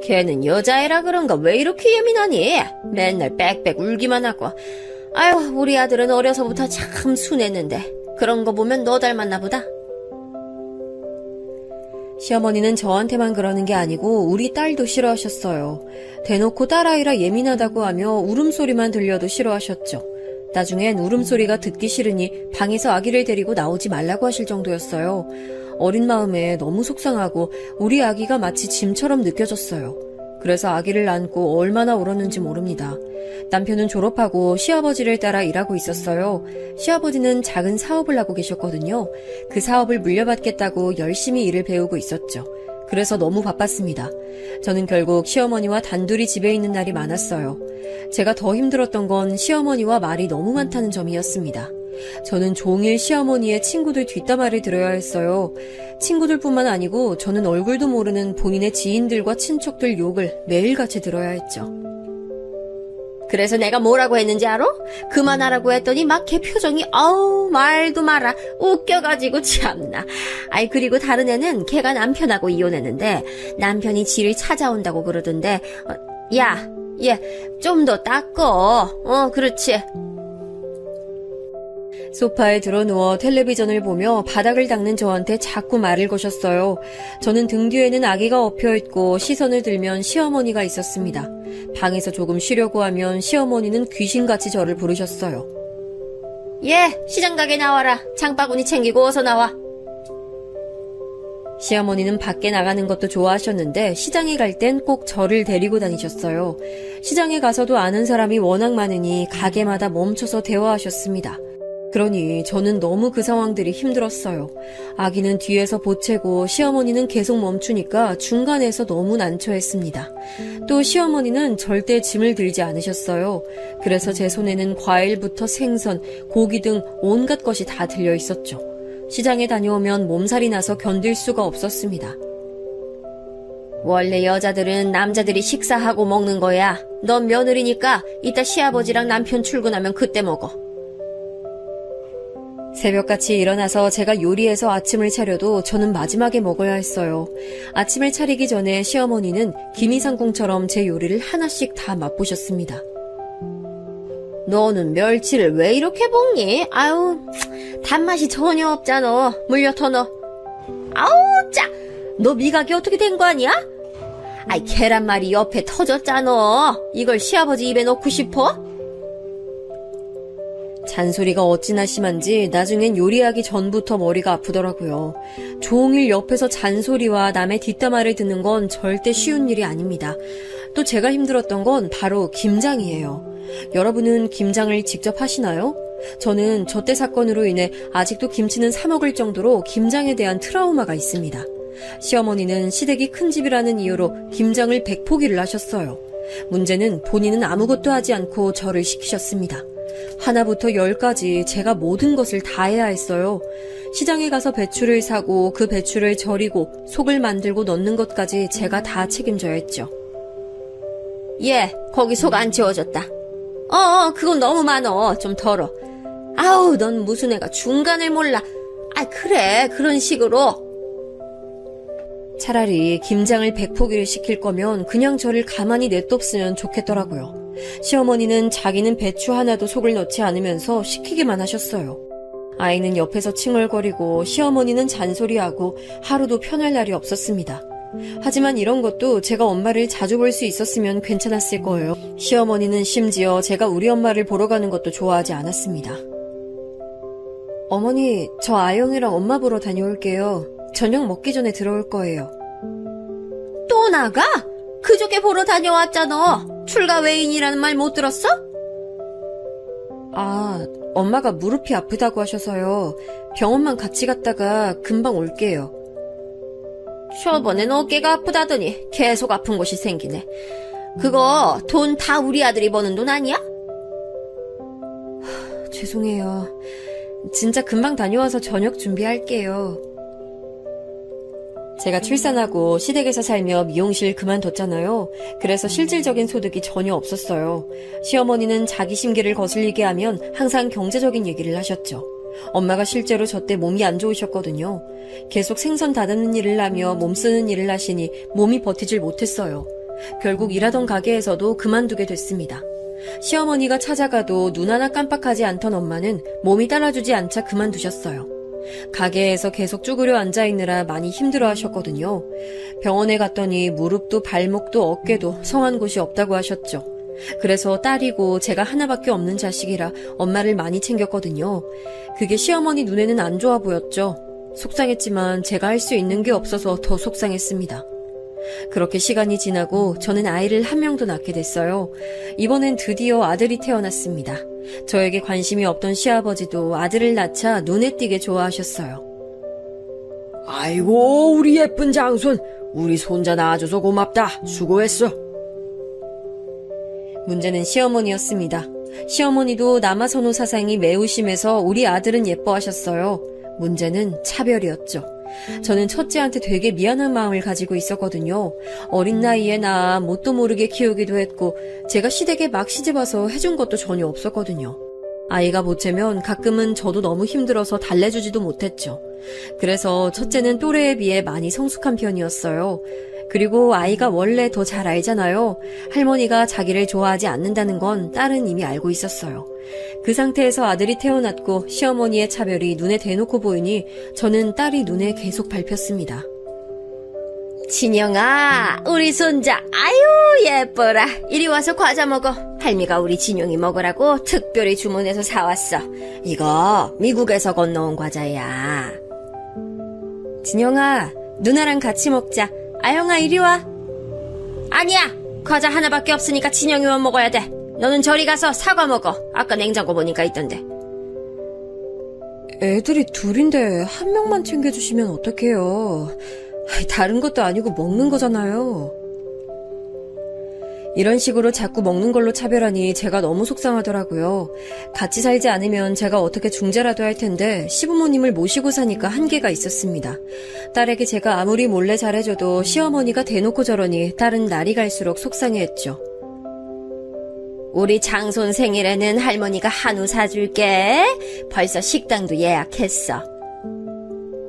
걔는 여자애라 그런가 왜 이렇게 예민하니? 맨날 빽빽 울기만 하고. 아유, 우리 아들은 어려서부터 참 순했는데 그런 거 보면 너 닮았나 보다. 시어머니는 저한테만 그러는 게 아니고 우리 딸도 싫어하셨어요. 대놓고 딸아이라 예민하다고 하며 울음소리만 들려도 싫어하셨죠. 나중엔 울음소리가 듣기 싫으니 방에서 아기를 데리고 나오지 말라고 하실 정도였어요. 어린 마음에 너무 속상하고 우리 아기가 마치 짐처럼 느껴졌어요. 그래서 아기를 안고 얼마나 울었는지 모릅니다. 남편은 졸업하고 시아버지를 따라 일하고 있었어요. 시아버지는 작은 사업을 하고 계셨거든요. 그 사업을 물려받겠다고 열심히 일을 배우고 있었죠. 그래서 너무 바빴습니다. 저는 결국 시어머니와 단둘이 집에 있는 날이 많았어요. 제가 더 힘들었던 건 시어머니와 말이 너무 많다는 점이었습니다. 저는 종일 시어머니의 친구들 뒷담화를 들어야 했어요. 친구들뿐만 아니고 저는 얼굴도 모르는 본인의 지인들과 친척들 욕을 매일같이 들어야 했죠. 그래서 내가 뭐라고 했는지 알아? 그만하라고 했더니 막 걔 표정이 아우 말도 마라 웃겨가지고 참나. 아이 그리고 다른 애는 걔가 남편하고 이혼했는데 남편이 지를 찾아온다고 그러던데 야, 얘 좀 더 닦어. 그렇지. 소파에 드러누워 텔레비전을 보며 바닥을 닦는 저한테 자꾸 말을 거셨어요. 저는 등 뒤에는 아기가 엎여있고 시선을 들면 시어머니가 있었습니다. 방에서 조금 쉬려고 하면 시어머니는 귀신같이 저를 부르셨어요. 예, 시장 가게 나와라. 장바구니 챙기고 어서 나와. 시어머니는 밖에 나가는 것도 좋아하셨는데 시장에 갈 땐 꼭 저를 데리고 다니셨어요. 시장에 가서도 아는 사람이 워낙 많으니 가게마다 멈춰서 대화하셨습니다. 그러니 저는 너무 그 상황들이 힘들었어요. 아기는 뒤에서 보채고 시어머니는 계속 멈추니까 중간에서 너무 난처했습니다. 또 시어머니는 절대 짐을 들지 않으셨어요. 그래서 제 손에는 과일부터 생선, 고기 등 온갖 것이 다 들려 있었죠. 시장에 다녀오면 몸살이 나서 견딜 수가 없었습니다. 원래 여자들은 남자들이 식사하고 먹는 거야. 넌 며느리니까 이따 시아버지랑 남편 출근하면 그때 먹어. 새벽같이 일어나서 제가 요리해서 아침을 차려도 저는 마지막에 먹어야 했어요. 아침을 차리기 전에 시어머니는 김이상궁처럼 제 요리를 하나씩 다 맛보셨습니다. 너는 멸치를 왜 이렇게 볶니? 아유, 단맛이 전혀 없잖아. 물려 더 넣어. 아우, 짜! 너 미각이 어떻게 된 거 아니야? 아이, 계란말이 옆에 터졌잖아. 이걸 시아버지 입에 넣고 싶어? 잔소리가 어찌나 심한지 나중엔 요리하기 전부터 머리가 아프더라고요. 종일 옆에서 잔소리와 남의 뒷담화를 듣는 건 절대 쉬운 일이 아닙니다. 또 제가 힘들었던 건 바로 김장이에요. 여러분은 김장을 직접 하시나요? 저는 저 때 사건으로 인해 아직도 김치는 사 먹을 정도로 김장에 대한 트라우마가 있습니다. 시어머니는 시댁이 큰 집이라는 이유로 김장을 100포기를 하셨어요. 문제는 본인은 아무것도 하지 않고 저를 시키셨습니다. 하나부터 10까지 제가 모든 것을 다 해야 했어요. 시장에 가서 배추를 사고 그 배추를 절이고 속을 만들고 넣는 것까지 제가 다 책임져야 했죠. 예, 거기 속 안 채워졌다. 그건 너무 많어. 좀 덜어. 아우, 넌 무슨 애가 중간을 몰라. 아, 그래, 그런 식으로. 차라리 김장을 100포기를 시킬 거면 그냥 저를 가만히 냅뒀으면 좋겠더라고요. 시어머니는 자기는 배추 하나도 속을 넣지 않으면서 시키기만 하셨어요. 아이는 옆에서 칭얼거리고 시어머니는 잔소리하고 하루도 편할 날이 없었습니다. 하지만 이런 것도 제가 엄마를 자주 볼 수 있었으면 괜찮았을 거예요. 시어머니는 심지어 제가 우리 엄마를 보러 가는 것도 좋아하지 않았습니다. 어머니, 저 아영이랑 엄마 보러 다녀올게요. 저녁 먹기 전에 들어올 거예요. 또 나가? 그저께 보러 다녀왔잖아. 출가 외인이라는 말 못 들었어? 엄마가 무릎이 아프다고 하셔서요. 병원만 같이 갔다가 금방 올게요. 저번엔 어깨가 아프다더니 계속 아픈 곳이 생기네. 그거 돈 다 우리 아들이 버는 돈 아니야? 죄송해요. 진짜 금방 다녀와서 저녁 준비할게요. 제가 출산하고 시댁에서 살며 미용실 그만뒀잖아요. 그래서 실질적인 소득이 전혀 없었어요. 시어머니는 자기 심기를 거슬리게 하면 항상 경제적인 얘기를 하셨죠. 엄마가 실제로 저 때 몸이 안 좋으셨거든요. 계속 생선 다듬는 일을 하며 몸 쓰는 일을 하시니 몸이 버티질 못했어요. 결국 일하던 가게에서도 그만두게 됐습니다. 시어머니가 찾아가도 눈 하나 깜빡하지 않던 엄마는 몸이 따라주지 않자 그만두셨어요. 가게에서 계속 쭈그려 앉아있느라 많이 힘들어 하셨거든요. 병원에 갔더니 무릎도 발목도 어깨도 성한 곳이 없다고 하셨죠. 그래서 딸이고 제가 하나밖에 없는 자식이라 엄마를 많이 챙겼거든요. 그게 시어머니 눈에는 안 좋아 보였죠. 속상했지만 제가 할 수 있는 게 없어서 더 속상했습니다. 그렇게 시간이 지나고 저는 아이를 한 명 더 낳게 됐어요. 이번엔 드디어 아들이 태어났습니다. 저에게 관심이 없던 시아버지도 아들을 낳자 눈에 띄게 좋아하셨어요. 아이고, 우리 예쁜 장손. 우리 손자 낳아줘서 고맙다. 수고했어. 문제는 시어머니였습니다. 시어머니도 남아선호 사상이 매우 심해서 우리 아들은 예뻐하셨어요. 문제는 차별이었죠. 저는 첫째한테 되게 미안한 마음을 가지고 있었거든요. 어린 나이에 낳아 뭣도 모르게 키우기도 했고 제가 시댁에 막 시집와서 해준 것도 전혀 없었거든요. 아이가 보채면 가끔은 저도 너무 힘들어서 달래주지도 못했죠. 그래서 첫째는 또래에 비해 많이 성숙한 편이었어요. 그리고 아이가 원래 더 잘 알잖아요. 할머니가 자기를 좋아하지 않는다는 건 딸은 이미 알고 있었어요. 그 상태에서 아들이 태어났고 시어머니의 차별이 눈에 대놓고 보이니 저는 딸이 눈에 계속 밟혔습니다. 진영아, 우리 손자 아유 예뻐라. 이리 와서 과자 먹어. 할미가 우리 진영이 먹으라고 특별히 주문해서 사왔어. 이거 미국에서 건너온 과자야. 진영아, 누나랑 같이 먹자. 아영아, 이리 와. 아니야, 과자 하나밖에 없으니까 진영이만 먹어야 돼. 너는 저리 가서 사과 먹어. 아까 냉장고 보니까 있던데. 애들이 둘인데 한 명만 챙겨주시면 어떡해요. 다른 것도 아니고 먹는 거잖아요. 이런 식으로 자꾸 먹는 걸로 차별하니 제가 너무 속상하더라고요. 같이 살지 않으면 제가 어떻게 중재라도 할 텐데 시부모님을 모시고 사니까 한계가 있었습니다. 딸에게 제가 아무리 몰래 잘해줘도 시어머니가 대놓고 저러니 딸은 날이 갈수록 속상해했죠. 우리 장손 생일에는 할머니가 한우 사줄게. 벌써 식당도 예약했어.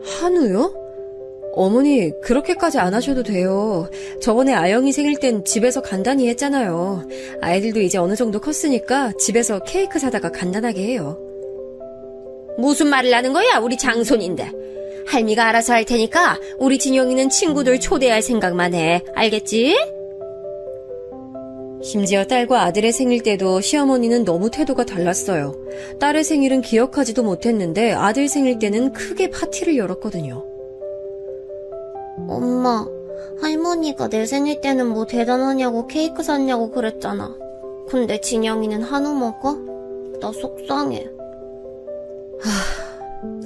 한우요? 어머니, 그렇게까지 안 하셔도 돼요. 저번에 아영이 생일 땐 집에서 간단히 했잖아요. 아이들도 이제 어느 정도 컸으니까 집에서 케이크 사다가 간단하게 해요. 무슨 말을 하는 거야? 우리 장손인데. 할미가 알아서 할 테니까 우리 진영이는 친구들 초대할 생각만 해. 알겠지? 심지어 딸과 아들의 생일 때도 시어머니는 너무 태도가 달랐어요. 딸의 생일은 기억하지도 못했는데 아들 생일 때는 크게 파티를 열었거든요. 엄마, 할머니가 내 생일 때는 뭐 대단하냐고 케이크 샀냐고 그랬잖아. 근데 진영이는 한우 먹어? 나 속상해.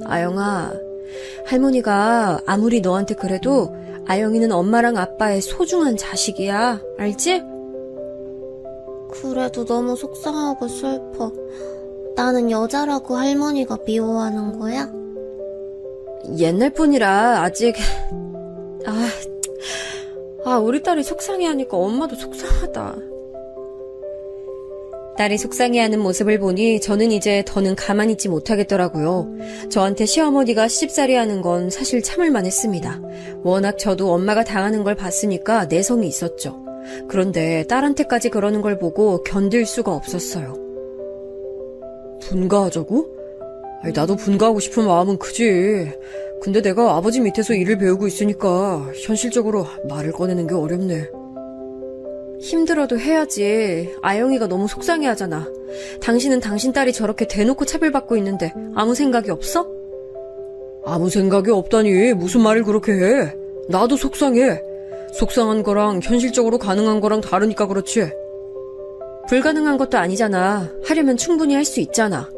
아영아, 할머니가 아무리 너한테 그래도 아영이는 엄마랑 아빠의 소중한 자식이야. 알지? 그래도 너무 속상하고 슬퍼. 나는 여자라고 할머니가 미워하는 거야? 옛날 뿐이라 아직... 우리 딸이 속상해하니까 엄마도 속상하다. 딸이 속상해하는 모습을 보니 저는 이제 더는 가만히 있지 못하겠더라고요. 저한테 시어머니가 시집살이 하는 건 사실 참을만 했습니다. 워낙 저도 엄마가 당하는 걸 봤으니까 내성이 있었죠. 그런데 딸한테까지 그러는 걸 보고 견딜 수가 없었어요. 분가하자고? 아니, 나도 분가하고 싶은 마음은 크지. 근데 내가 아버지 밑에서 일을 배우고 있으니까 현실적으로 말을 꺼내는 게 어렵네. 힘들어도 해야지. 아영이가 너무 속상해하잖아. 당신은 당신 딸이 저렇게 대놓고 차별받고 있는데 아무 생각이 없어? 아무 생각이 없다니 무슨 말을 그렇게 해. 나도 속상해. 속상한 거랑 현실적으로 가능한 거랑 다르니까 그렇지. 불가능한 것도 아니잖아. 하려면 충분히 할 수 있잖아.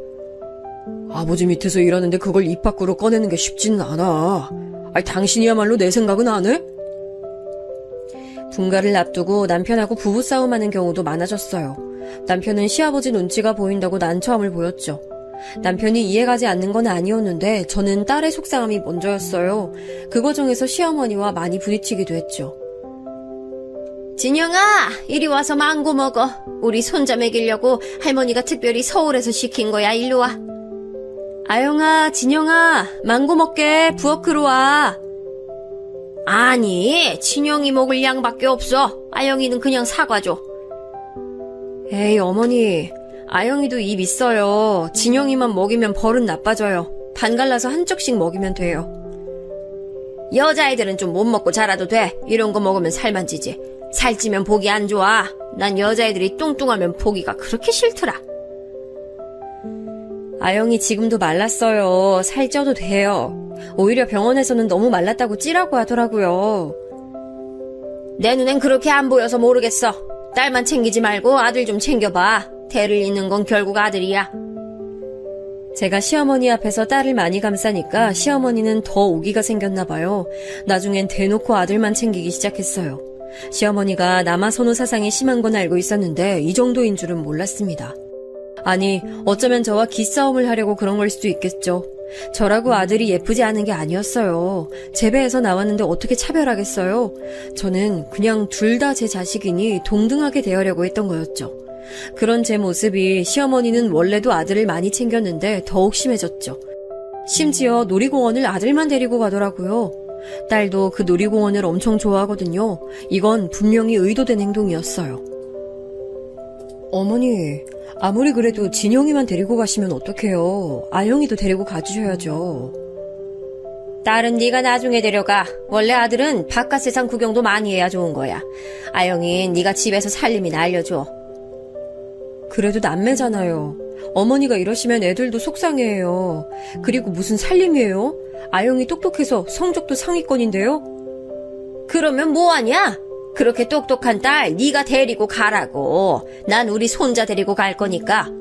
아버지 밑에서 일하는데 그걸 입 밖으로 꺼내는 게 쉽지는 않아. 아니, 당신이야말로 내 생각은 안 해? 분가를 앞두고 남편하고 부부싸움하는 경우도 많아졌어요. 남편은 시아버지 눈치가 보인다고 난처함을 보였죠. 남편이 이해가지 않는 건 아니었는데 저는 딸의 속상함이 먼저였어요. 그 과정에서 시어머니와 많이 부딪히기도 했죠. 진영아, 이리 와서 망고 먹어. 우리 손자 먹이려고 할머니가 특별히 서울에서 시킨 거야. 일로 와. 아영아, 진영아, 망고 먹게. 부엌으로 와. 아니, 진영이 먹을 양밖에 없어. 아영이는 그냥 사과 줘. 에이, 어머니. 아영이도 입 있어요. 진영이만 먹이면 버릇 나빠져요. 반 갈라서 한쪽씩 먹이면 돼요. 여자애들은 좀 못 먹고 자라도 돼. 이런 거 먹으면 살만 찌지. 살찌면 보기 안 좋아. 난 여자애들이 뚱뚱하면 보기가 그렇게 싫더라. 아영이 지금도 말랐어요. 살쪄도 돼요. 오히려 병원에서는 너무 말랐다고 찌라고 하더라고요. 내 눈엔 그렇게 안 보여서 모르겠어. 딸만 챙기지 말고 아들 좀 챙겨봐. 대를 잇는 건 결국 아들이야. 제가 시어머니 앞에서 딸을 많이 감싸니까 시어머니는 더 오기가 생겼나 봐요. 나중엔 대놓고 아들만 챙기기 시작했어요. 시어머니가 남아 선호 사상이 심한 건 알고 있었는데 이 정도인 줄은 몰랐습니다. 아니, 어쩌면 저와 기싸움을 하려고 그런 걸 수도 있겠죠. 저라고 아들이 예쁘지 않은 게 아니었어요. 제 배에서 나왔는데 어떻게 차별하겠어요? 저는 그냥 둘 다 제 자식이니 동등하게 대하려고 했던 거였죠. 그런 제 모습이 시어머니는 원래도 아들을 많이 챙겼는데 더욱 심해졌죠. 심지어 놀이공원을 아들만 데리고 가더라고요. 딸도 그 놀이공원을 엄청 좋아하거든요. 이건 분명히 의도된 행동이었어요. 어머니, 아무리 그래도 진영이만 데리고 가시면 어떡해요. 아영이도 데리고 가주셔야죠. 딸은 네가 나중에 데려가. 원래 아들은 바깥 세상 구경도 많이 해야 좋은 거야. 아영이 네가 집에서 살림이나 알려줘. 그래도 남매잖아요. 어머니가 이러시면 애들도 속상해해요. 그리고 무슨 살림이에요? 아영이 똑똑해서 성적도 상위권인데요? 그러면 뭐하냐? 그렇게 똑똑한 딸 네가 데리고 가라고. 난 우리 손자 데리고 갈 거니까.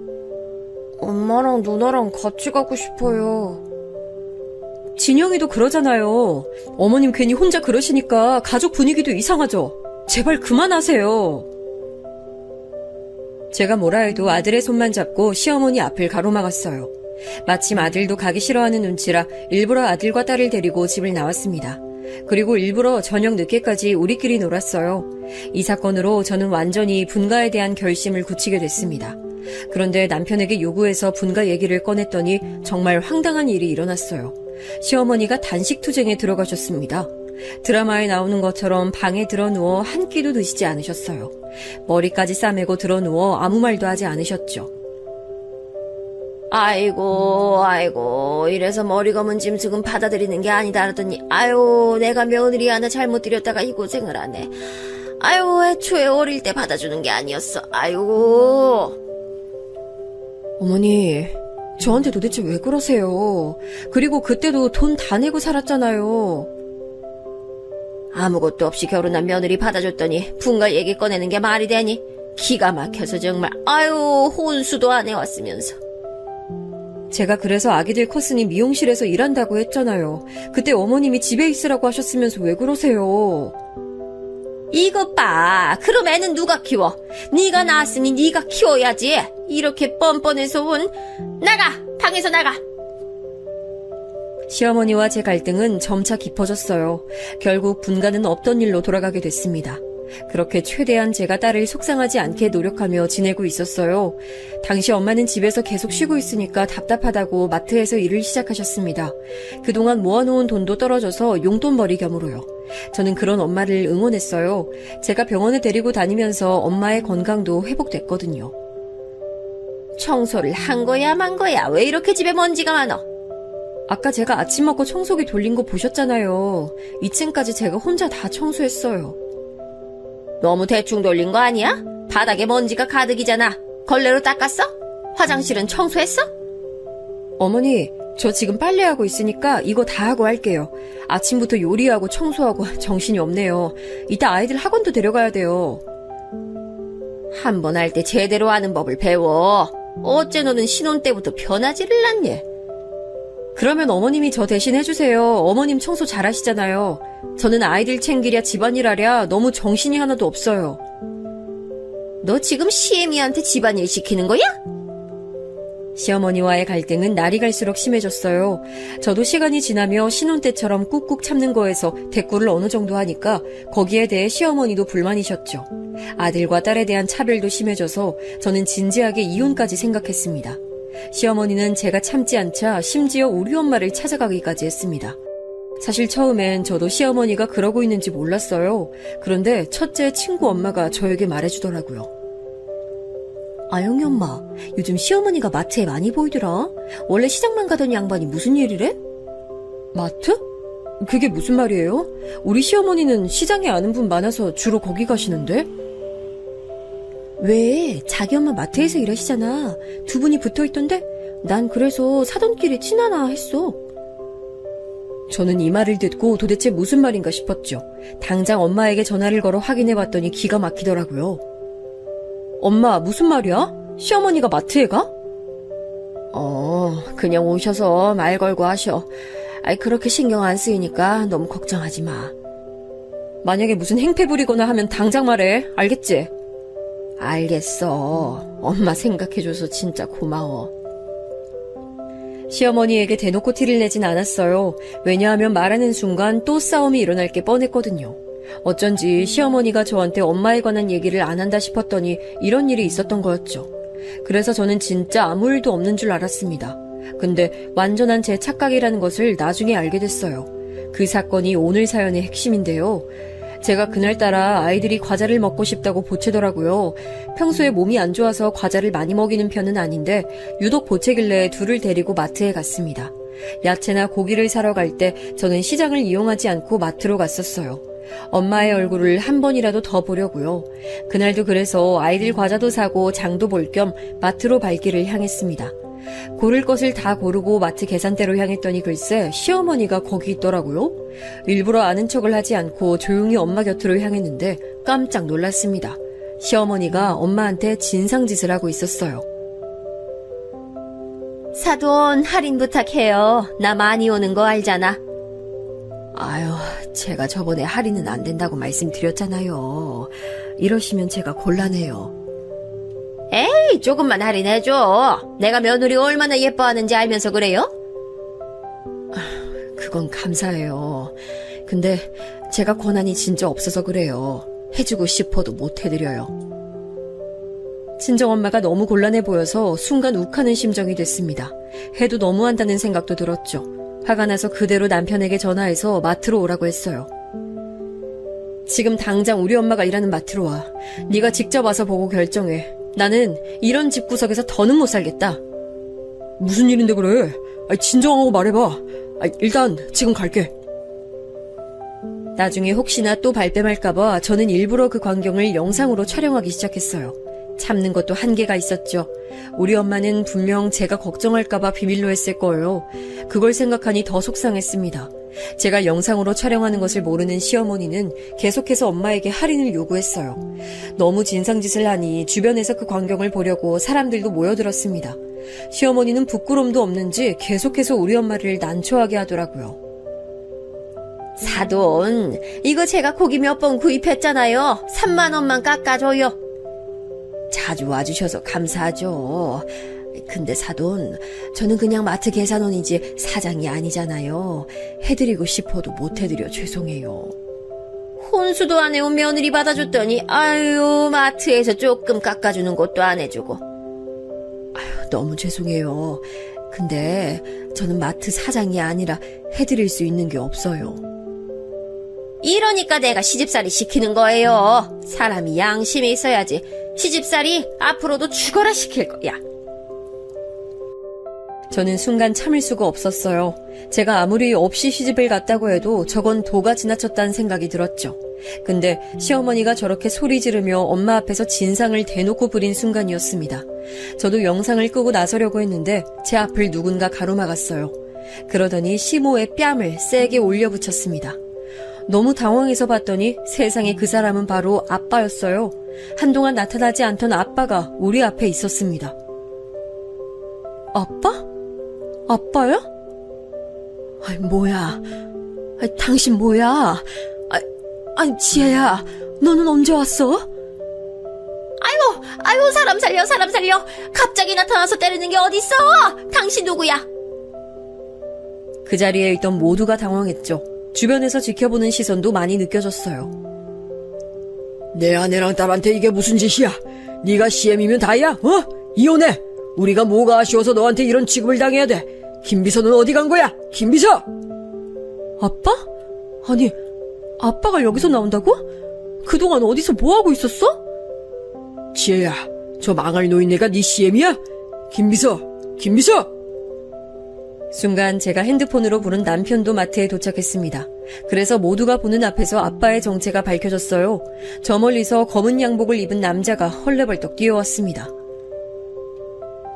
엄마랑 누나랑 같이 가고 싶어요. 진영이도 그러잖아요. 어머님 괜히 혼자 그러시니까 가족 분위기도 이상하죠. 제발 그만하세요. 제가 뭐라 해도 아들의 손만 잡고 시어머니 앞을 가로막았어요. 마침 아들도 가기 싫어하는 눈치라 일부러 아들과 딸을 데리고 집을 나왔습니다. 그리고 일부러 저녁 늦게까지 우리끼리 놀았어요. 이 사건으로 저는 완전히 분가에 대한 결심을 굳히게 됐습니다. 그런데 남편에게 요구해서 분가 얘기를 꺼냈더니 정말 황당한 일이 일어났어요. 시어머니가 단식투쟁에 들어가셨습니다. 드라마에 나오는 것처럼 방에 들어누워 한 끼도 드시지 않으셨어요. 머리까지 싸매고 들어누워 아무 말도 하지 않으셨죠. 아이고, 이래서 머리 검은 짐승은 받아들이는 게 아니다 하더니, 아유, 내가 며느리 하나 잘못 들였다가 이 고생을 하네. 아유, 애초에 어릴 때 받아주는 게 아니었어. 아이고. 어머니, 저한테 도대체 왜 그러세요? 그리고 그때도 돈 다 내고 살았잖아요. 아무것도 없이 결혼한 며느리 받아줬더니 분가 얘기 꺼내는 게 말이 되니? 기가 막혀서 정말. 아유, 혼수도 안 해왔으면서. 제가 그래서 아기들 컸으니 미용실에서 일한다고 했잖아요. 그때 어머님이 집에 있으라고 하셨으면서 왜 그러세요? 이것 봐. 그럼 애는 누가 키워? 네가 낳았으니 네가 키워야지. 이렇게 뻔뻔해서 나가! 방에서 나가! 시어머니와 제 갈등은 점차 깊어졌어요. 결국 분가는 없던 일로 돌아가게 됐습니다. 그렇게 최대한 제가 딸을 속상하지 않게 노력하며 지내고 있었어요. 당시 엄마는 집에서 계속 쉬고 있으니까 답답하다고 마트에서 일을 시작하셨습니다. 그동안 모아놓은 돈도 떨어져서 용돈벌이 겸으로요. 저는 그런 엄마를 응원했어요. 제가 병원에 데리고 다니면서 엄마의 건강도 회복됐거든요. 청소를 한 거야 만 거야? 왜 이렇게 집에 먼지가 많아? 아까 제가 아침 먹고 청소기 돌린 거 보셨잖아요. 2층까지 제가 혼자 다 청소했어요. 너무 대충 돌린 거 아니야? 바닥에 먼지가 가득이잖아. 걸레로 닦았어? 화장실은 청소했어? 어머니, 저 지금 빨래하고 있으니까 이거 다 하고 할게요. 아침부터 요리하고 청소하고 정신이 없네요. 이따 아이들 학원도 데려가야 돼요. 한 번 할 때 제대로 하는 법을 배워. 어째 너는 신혼 때부터 변하지를 않니? 그러면 어머님이 저 대신 해주세요. 어머님 청소 잘하시잖아요. 저는 아이들 챙기랴 집안일 하랴 너무 정신이 하나도 없어요. 너 지금 시애미한테 집안일 시키는 거야? 시어머니와의 갈등은 날이 갈수록 심해졌어요. 저도 시간이 지나며 신혼 때처럼 꾹꾹 참는 거에서 대꾸를 어느 정도 하니까 거기에 대해 시어머니도 불만이셨죠. 아들과 딸에 대한 차별도 심해져서 저는 진지하게 이혼까지 생각했습니다. 시어머니는 제가 참지 않자 심지어 우리 엄마를 찾아가기까지 했습니다. 사실 처음엔 저도 시어머니가 그러고 있는지 몰랐어요. 그런데 첫째 친구 엄마가 저에게 말해주더라고요. 아영이 엄마, 요즘 시어머니가 마트에 많이 보이더라. 원래 시장만 가던 양반이 무슨 일이래? 마트? 그게 무슨 말이에요? 우리 시어머니는 시장에 아는 분 많아서 주로 거기 가시는데? 왜? 자기 엄마 마트에서 일하시잖아. 두 분이 붙어있던데? 난 그래서 사돈 길이 친하나 했어. 저는 이 말을 듣고 도대체 무슨 말인가 싶었죠. 당장 엄마에게 전화를 걸어 확인해봤더니 기가 막히더라고요. 엄마, 무슨 말이야? 시어머니가 마트에 가? 그냥 오셔서 말 걸고 하셔. 그렇게 신경 안 쓰이니까 너무 걱정하지 마. 만약에 무슨 행패 부리거나 하면 당장 말해. 알겠지? 알겠어. 엄마 생각해줘서 진짜 고마워. 시어머니에게 대놓고 티를 내진 않았어요. 왜냐하면 말하는 순간 또 싸움이 일어날 게 뻔했거든요. 어쩐지 시어머니가 저한테 엄마에 관한 얘기를 안 한다 싶었더니 이런 일이 있었던 거였죠. 그래서 저는 진짜 아무 일도 없는 줄 알았습니다. 근데 완전한 제 착각이라는 것을 나중에 알게 됐어요. 그 사건이 오늘 사연의 핵심인데요. 제가 그날따라 아이들이 과자를 먹고 싶다고 보채더라고요. 평소에 몸이 안 좋아서 과자를 많이 먹이는 편은 아닌데 유독 보채길래 둘을 데리고 마트에 갔습니다. 야채나 고기를 사러 갈 때 저는 시장을 이용하지 않고 마트로 갔었어요. 엄마의 얼굴을 한 번이라도 더 보려고요. 그날도 그래서 아이들 과자도 사고 장도 볼 겸 마트로 발길을 향했습니다. 고를 것을 다 고르고 마트 계산대로 향했더니 글쎄 시어머니가 거기 있더라고요. 일부러 아는 척을 하지 않고 조용히 엄마 곁으로 향했는데 깜짝 놀랐습니다. 시어머니가 엄마한테 진상짓을 하고 있었어요. 사돈 할인 부탁해요. 나 많이 오는 거 알잖아. 아유, 제가 저번에 할인은 안 된다고 말씀드렸잖아요. 이러시면 제가 곤란해요. 에이, 조금만 할인해줘. 내가 며느리 얼마나 예뻐하는지 알면서 그래요? 그건 감사해요. 근데 제가 권한이 진짜 없어서 그래요. 해주고 싶어도 못 해드려요. 친정엄마가 너무 곤란해 보여서 순간 욱하는 심정이 됐습니다. 해도 너무한다는 생각도 들었죠. 화가 나서 그대로 남편에게 전화해서 마트로 오라고 했어요. 지금 당장 우리 엄마가 일하는 마트로 와. 네가 직접 와서 보고 결정해. 나는 이런 집구석에서 더는 못 살겠다. 무슨 일인데 그래? 진정하고 말해봐. 일단 지금 갈게. 나중에 혹시나 또 발뺌할까봐 저는 일부러 그 광경을 영상으로 촬영하기 시작했어요. 참는 것도 한계가 있었죠. 우리 엄마는 분명 제가 걱정할까봐 비밀로 했을 거예요. 그걸 생각하니 더 속상했습니다. 제가 영상으로 촬영하는 것을 모르는 시어머니는 계속해서 엄마에게 할인을 요구했어요. 너무 진상짓을 하니 주변에서 그 광경을 보려고 사람들도 모여들었습니다. 시어머니는 부끄럼도 없는지 계속해서 우리 엄마를 난처하게 하더라고요. 사돈, 이거 제가 고기 몇 번 구입했잖아요. 3만 원만 깎아줘요. 자주 와주셔서 감사하죠. 근데 사돈, 저는 그냥 마트 계산원이지 사장이 아니잖아요. 해드리고 싶어도 못 해드려 죄송해요. 혼수도 안 해온 며느리 받아줬더니 아유, 마트에서 조금 깎아주는 것도 안 해주고. 너무 죄송해요. 근데 저는 마트 사장이 아니라 해드릴 수 있는 게 없어요. 이러니까 내가 시집살이 시키는 거예요. 사람이 양심이 있어야지. 시집살이 앞으로도 죽어라 시킬 거야. 저는 순간 참을 수가 없었어요. 제가 아무리 없이 시집을 갔다고 해도 저건 도가 지나쳤다는 생각이 들었죠. 근데 시어머니가 저렇게 소리 지르며 엄마 앞에서 진상을 대놓고 부린 순간이었습니다. 저도 영상을 끄고 나서려고 했는데 제 앞을 누군가 가로막았어요. 그러더니 시모에 뺨을 세게 올려붙였습니다. 너무 당황해서 봤더니 세상에 그 사람은 바로 아빠였어요. 한동안 나타나지 않던 아빠가 우리 앞에 있었습니다. 아빠? 아빠야? 아이, 뭐야? 아이, 당신 뭐야? 아니, 지혜야, 너는 언제 왔어? 아유, 사람 살려, 사람 살려. 갑자기 나타나서 때리는 게 어딨어? 당신 누구야? 그 자리에 있던 모두가 당황했죠. 주변에서 지켜보는 시선도 많이 느껴졌어요. 내 아내랑 딸한테 이게 무슨 짓이야? 네가 CM이면 다야? 이혼해! 우리가 뭐가 아쉬워서 너한테 이런 취급을 당해야 돼? 김비서는 어디 간 거야? 김비서! 아빠? 아니, 아빠가 여기서 나온다고? 그동안 어디서 뭐하고 있었어? 지혜야, 저 망할 노인네가 네 CM이야? 김비서! 순간 제가 핸드폰으로 부른 남편도 마트에 도착했습니다. 그래서 모두가 보는 앞에서 아빠의 정체가 밝혀졌어요. 저 멀리서 검은 양복을 입은 남자가 헐레벌떡 뛰어왔습니다.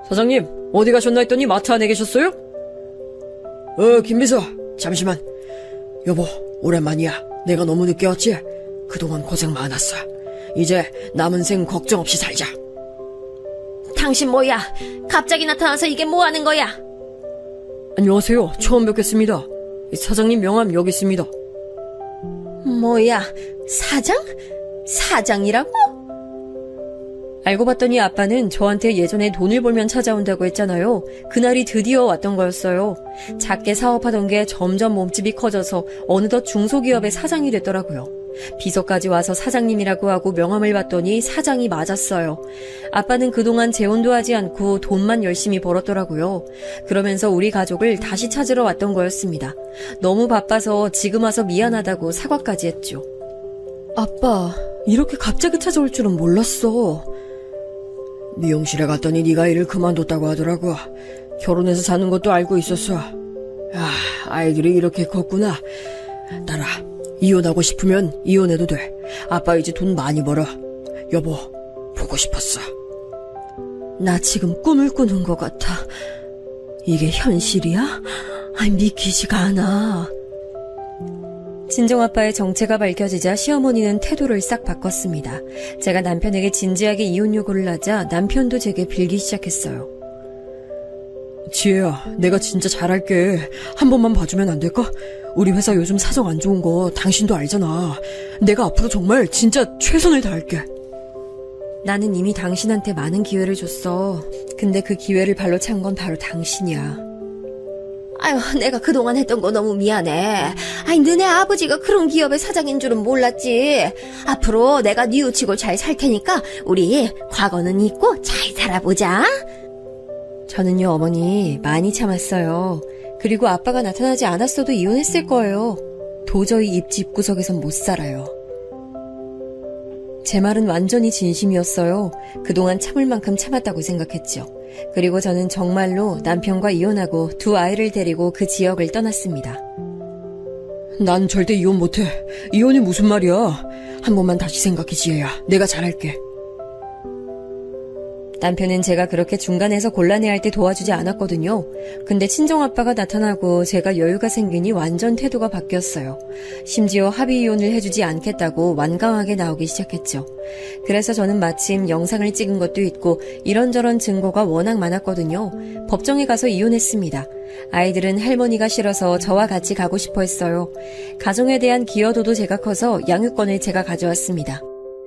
사장님, 어디 가셨나 했더니 마트 안에 계셨어요? 김비서, 잠시만. 여보, 오랜만이야. 내가 너무 늦게 왔지? 그동안 고생 많았어. 이제 남은 생 걱정 없이 살자. 당신 뭐야? 갑자기 나타나서 이게 뭐 하는 거야? 안녕하세요. 처음 뵙겠습니다. 사장님 명함 여기 있습니다. 뭐야, 사장? 사장이라고? 알고 봤더니 아빠는 저한테 예전에 돈을 벌면 찾아온다고 했잖아요. 그날이 드디어 왔던 거였어요. 작게 사업하던 게 점점 몸집이 커져서 어느덧 중소기업의 사장이 됐더라고요. 비서까지 와서 사장님이라고 하고 명함을 봤더니 사장이 맞았어요. 아빠는 그동안 재혼도 하지 않고 돈만 열심히 벌었더라고요. 그러면서 우리 가족을 다시 찾으러 왔던 거였습니다. 너무 바빠서 지금 와서 미안하다고 사과까지 했죠. 아빠, 이렇게 갑자기 찾아올 줄은 몰랐어. 미용실에 갔더니 네가 일을 그만뒀다고 하더라고. 결혼해서 사는 것도 알고 있었어. 아이들이 이렇게 컸구나. 딸아, 이혼하고 싶으면 이혼해도 돼. 아빠 이제 돈 많이 벌어. 여보, 보고 싶었어. 나 지금 꿈을 꾸는 것 같아. 이게 현실이야? 믿기지가 않아. 친정아빠의 정체가 밝혀지자 시어머니는 태도를 싹 바꿨습니다. 제가 남편에게 진지하게 이혼 요구를 하자 남편도 제게 빌기 시작했어요. 지혜야, 내가 진짜 잘할게. 한 번만 봐주면 안 될까? 우리 회사 요즘 사정 안 좋은 거 당신도 알잖아. 내가 앞으로 정말 진짜 최선을 다할게. 나는 이미 당신한테 많은 기회를 줬어. 근데 그 기회를 발로 찬 건 바로 당신이야. 아유, 내가 그동안 했던 거 너무 미안해. 너네 아버지가 그런 기업의 사장인 줄은 몰랐지. 앞으로 내가 뉘우치고 잘 살 테니까 우리 과거는 잊고 잘 살아보자. 저는요, 어머니, 많이 참았어요. 그리고 아빠가 나타나지 않았어도 이혼했을 거예요. 도저히 입구석에선 못 살아요. 제 말은 완전히 진심이었어요. 그동안 참을 만큼 참았다고 생각했죠. 그리고 저는 정말로 남편과 이혼하고 두 아이를 데리고 그 지역을 떠났습니다. 난 절대 이혼 못해. 이혼이 무슨 말이야. 한 번만 다시 생각해, 지혜야. 내가 잘할게. 남편은 제가 그렇게 중간에서 곤란해할 때 도와주지 않았거든요. 근데 친정아빠가 나타나고 제가 여유가 생기니 완전 태도가 바뀌었어요. 심지어 합의 이혼을 해주지 않겠다고 완강하게 나오기 시작했죠. 그래서 저는 마침 영상을 찍은 것도 있고 이런저런 증거가 워낙 많았거든요. 법정에 가서 이혼했습니다. 아이들은 할머니가 싫어서 저와 같이 가고 싶어 했어요. 가정에 대한 기여도도 제가 커서 양육권을 제가 가져왔습니다.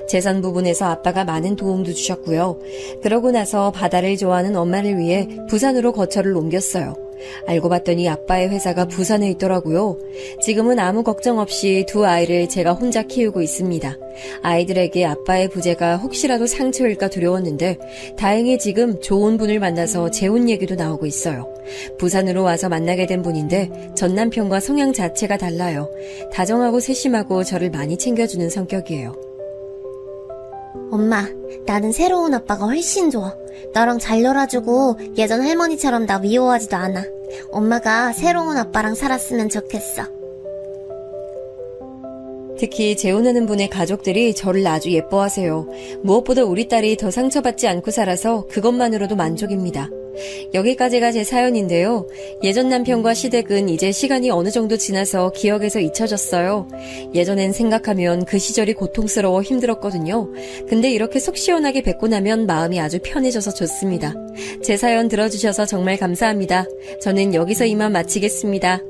재산 부분에서 아빠가 많은 도움도 주셨고요. 그러고 나서 바다를 좋아하는 엄마를 위해 부산으로 거처를 옮겼어요. 알고 봤더니 아빠의 회사가 부산에 있더라고요. 지금은 아무 걱정 없이 두 아이를 제가 혼자 키우고 있습니다. 아이들에게 아빠의 부재가 혹시라도 상처일까 두려웠는데 다행히 지금 좋은 분을 만나서 재혼 얘기도 나오고 있어요. 부산으로 와서 만나게 된 분인데 전 남편과 성향 자체가 달라요. 다정하고 세심하고 저를 많이 챙겨주는 성격이에요. 엄마, 나는 새로운 아빠가 훨씬 좋아. 나랑 잘 놀아주고 예전 할머니처럼 나 미워하지도 않아. 엄마가 새로운 아빠랑 살았으면 좋겠어. 특히 재혼하는 분의 가족들이 저를 아주 예뻐하세요. 무엇보다 우리 딸이 더 상처받지 않고 살아서 그것만으로도 만족입니다. 여기까지가 제 사연인데요. 예전 남편과 시댁은 이제 시간이 어느 정도 지나서 기억에서 잊혀졌어요. 예전엔 생각하면 그 시절이 고통스러워 힘들었거든요. 근데 이렇게 속 시원하게 뵙고 나면 마음이 아주 편해져서 좋습니다. 제 사연 들어주셔서 정말 감사합니다. 저는 여기서 이만 마치겠습니다.